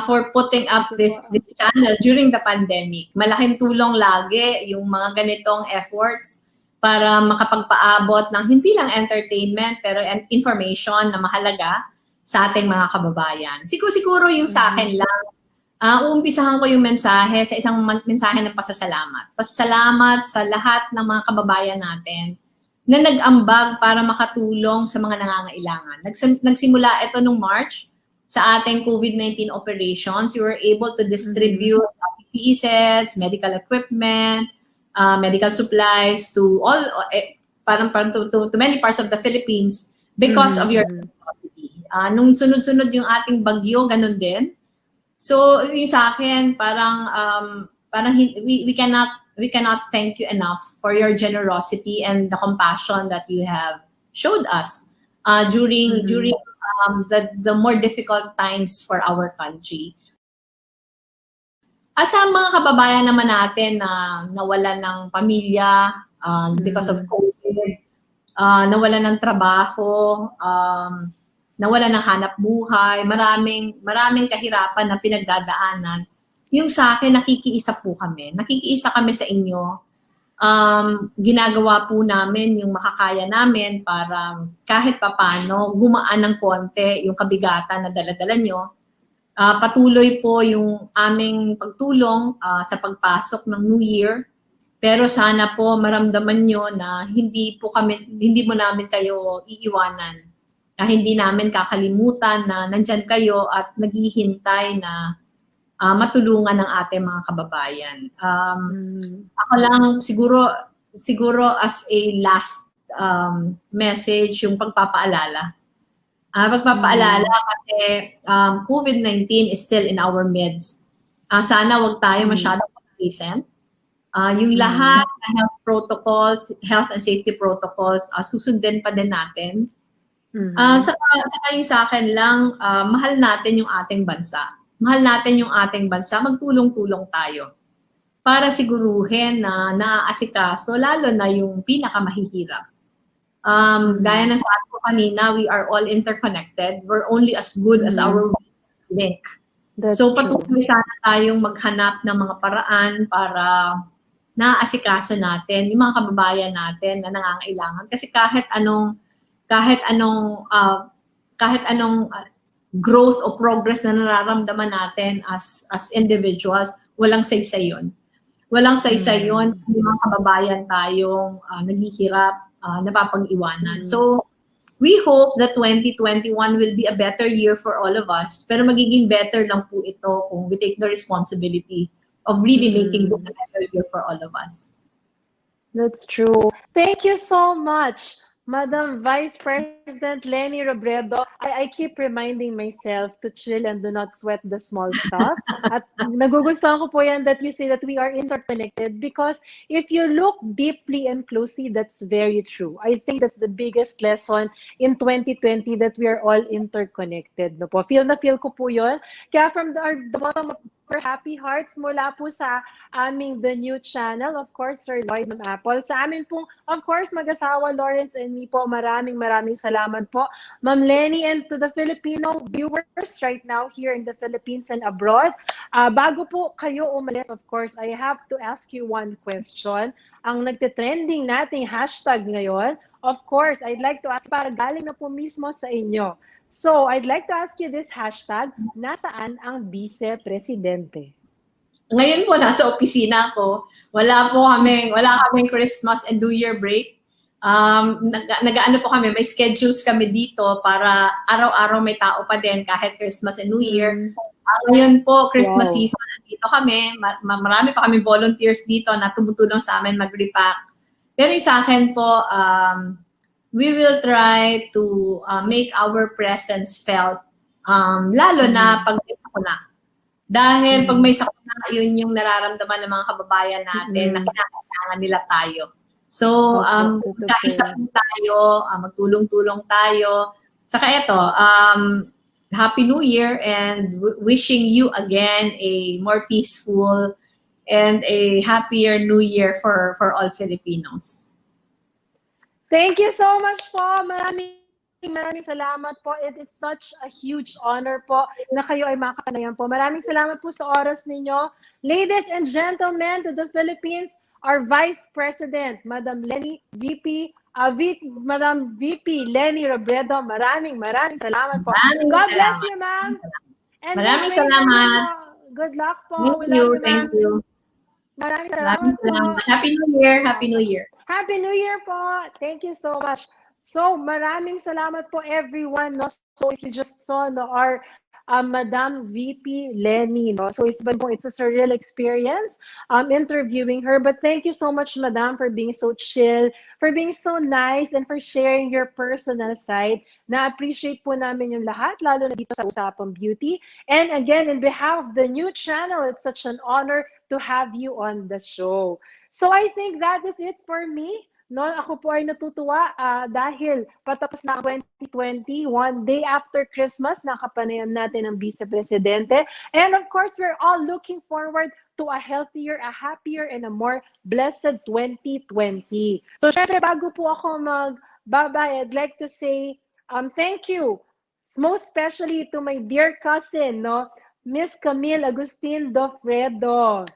for putting up this channel during the pandemic. Malaking tulong lagi yung mga ganitong efforts para makapagpaabot ng hindi lang entertainment pero information na mahalaga sa ating mga kababayan. Siguro yung sa akin lang, uumpisahan ko yung mensahe sa isang mensahe ng pasasalamat. Pasasalamat sa lahat ng mga kababayan natin na nag-ambag para makatulong sa mga nangangailangan. Nagsimula ito nung March sa ating COVID-19 operations. We were able to distribute PPE sets, medical equipment, medical supplies to all to many parts of the Philippines because of your generosity. Nung sunod-sunod yung ating bagyo, ganun din. So yung sa akin parang we cannot thank you enough for your generosity and the compassion that you have showed us during the more difficult times for our country. Sa mga kababayan naman natin na nawalan ng pamilya because of COVID, nawalan ng trabaho, nawalan ng hanap buhay, maraming kahirapan na pinagdadaanan. Yung sa akin, nakikiisa po kami. Nakikiisa kami sa inyo. Ginagawa po namin yung makakaya namin para kahit papano gumaan ng konti yung kabigatan na dala-dala nyo. Patuloy po yung aming pagtulong sa pagpasok ng New Year. Pero sana po maramdaman nyo na hindi mo namin kayo iiwanan. Hindi namin kakalimutan na nandyan kayo at naghihintay na matulungan ng ating mga kababayan. Ako lang siguro as a last message yung pagpapaalala. Pagpapaalala kasi COVID-19 is still in our midst. Sana wag tayo masyadong complacent. Yung lahat ng health protocols, health and safety protocols, susundin pa din natin. Saka yung sa akin lang, mahal natin yung ating bansa. Mahal natin yung ating bansa, magtulong-tulong tayo para siguruhin na naaasikaso, lalo na yung pinakamahihirap. Gaya na sabi ko kanina, we are all interconnected. We're only as good as our weakest link. So patuloy sana tayong maghanap ng mga paraan para naaasikaso natin yung mga kababayan natin na nangangailangan. Kasi kahit anong growth o progress na nararamdaman natin as individuals, walang saysay yun. Walang saysay yun kung mga kababayan tayong naghihirap, napapag-iwanan. So, we hope that 2021 will be a better year for all of us, pero magiging better lang po ito kung we take the responsibility of really making this a better year for all of us. That's true. Thank you so much, Madam Vice President Leni Robredo. I keep reminding myself to chill and do not sweat the small stuff. At nagugustuhan ko po yan that you say that we are interconnected, because if you look deeply and closely, that's very true. I think that's the biggest lesson in 2020, that we are all interconnected. No po? Feel ko po yun. Kaya from the bottom of our happy hearts, mula po sa aming The New Channel, of course, Sir Lloyd ng Apple. Sa amin po, of course, mag-asawa Lawrence and me po, maraming salamat po, Ma'am Leni, and to the Filipino viewers right now here in the Philippines and abroad. Bago po kayo umalis, of course, I have to ask you one question. Ang nagte-trending nating hashtag ngayon, of course, I'd like to ask, para galing na po mismo sa inyo. So, I'd like to ask you this hashtag, nasaan ang vice-presidente? Ngayon po, nasa opisina ko. Wala kaming Christmas and New Year break. Nag-ano po kami, may schedules kami dito para araw-araw may tao pa din kahit Christmas and New Year. Ngayon po, Christmas season, dito kami. Marami pa kami volunteers dito na tumutulong sa amin mag-repack. Pero yung sa akin po, we will try to make our presence felt Lalo na pag may sakuna. Dahil pag may sakuna, yun yung nararamdaman ng mga kababayan natin na kinakailangan nila tayo. So, magkaisa po tayo, magtulong-tulong tayo. Saka ito, Happy New Year and wishing you again a more peaceful and a happier New Year for all Filipinos. Thank you so much po. Maraming salamat po. It's such a huge honor po na kayo ay makakanayan po. Maraming salamat po sa oras ninyo. Ladies and gentlemen, to the Philippines, our Vice President, Madam Leni Madam VP Leni Robredo, maraming salamat po. God bless you, ma'am. And maraming salamat. Good luck po. Thank you. Maraming salamat po. Happy New Year. Happy New Year. Happy New Year po. Thank you so much. So, maraming salamat po everyone. No? So, if you just saw our Madam VP Leni, no? So it's a surreal experience interviewing her. But thank you so much, Madam, for being so chill, for being so nice, and for sharing your personal side. Na-appreciate po namin yung lahat, lalo na dito sa Usapang Beauty. And again, in behalf of the new channel, it's such an honor to have you on the show. So I think that is it for me. No, ako po ay natutuwa dahil patapos na 2020, one day after Christmas, nakapanayam natin ang Vice Presidente. And of course, we're all looking forward to a healthier, a happier, and a more blessed 2020. So syempre, bago po ako mag-bye, I'd like to say thank you, most especially to my dear cousin, no, Miss Camille Agustin Dofredo.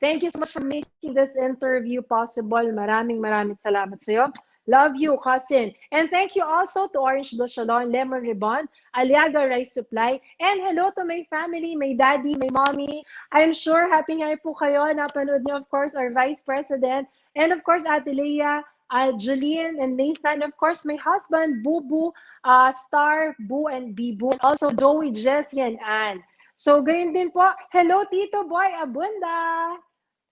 Thank you so much for making this interview possible. Maraming salamat sa iyo. Love you, cousin. And thank you also to Orange Blue Shalon, Lemon Ribbon, Aliaga Rice Supply, and hello to my family, my daddy, my mommy. I'm sure happy nga po kayo. Napanood niyo, of course, our Vice President, and of course, Ate Leia, Julian, and Nathan, of course, my husband, Bubu, Star, Boo, and Bibu, and also Joey, Jessie, and Ann. So, gayon din po, hello, Tito Boy Abunda.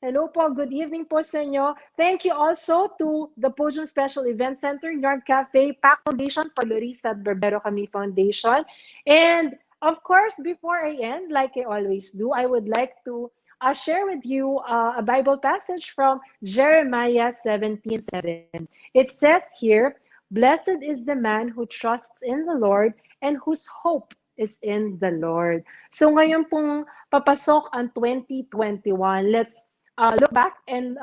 Hello po, good evening po sa inyo. Thank you also to the Podium Special Event Center, Yard Cafe, PAC Foundation, Palorisa at Barbero Kami Foundation. And of course, before I end, like I always do, I would like to share with you a Bible passage from Jeremiah 17:7. It says here, "Blessed is the man who trusts in the Lord and whose hope is in the Lord." So ngayon pong papasok ang 2021, let's look back and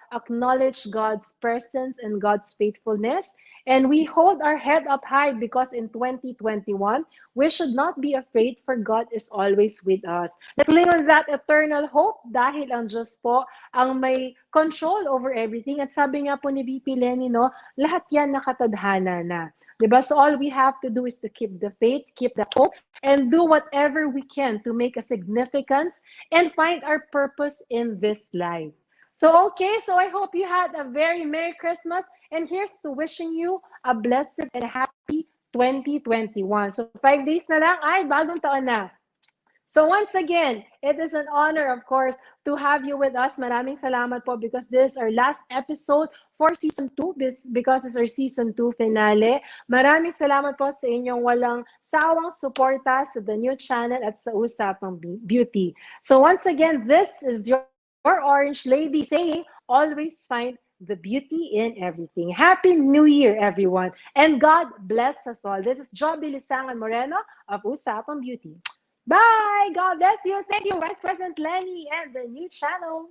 acknowledge God's presence and God's faithfulness. And we hold our head up high because in 2021, we should not be afraid for God is always with us. Let's cling on that eternal hope dahil ang Diyos po ang may control over everything. At sabi nga po ni VP Leni, no, lahat yan nakatadhana na. Diba? So all we have to do is to keep the faith, keep the hope, and do whatever we can to make a significance and find our purpose in this life. So okay, so I hope you had a very Merry Christmas, and here's to wishing you a blessed and happy 2021. So 5 days na lang ay bagong taon na. So once again, it is an honor, of course, to have you with us. Maraming salamat po because this is our last episode for Season 2 because it's our Season 2 finale. Maraming salamat po sa inyong walang sawang suporta sa the new channel at sa Usapang Beauty. So once again, this is your Orange Lady saying, always find the beauty in everything. Happy New Year, everyone. And God bless us all. This is Joby Linsangan-Moreno of Usapang Beauty. Bye! God bless you. Thank you, Vice President Leni and the new channel.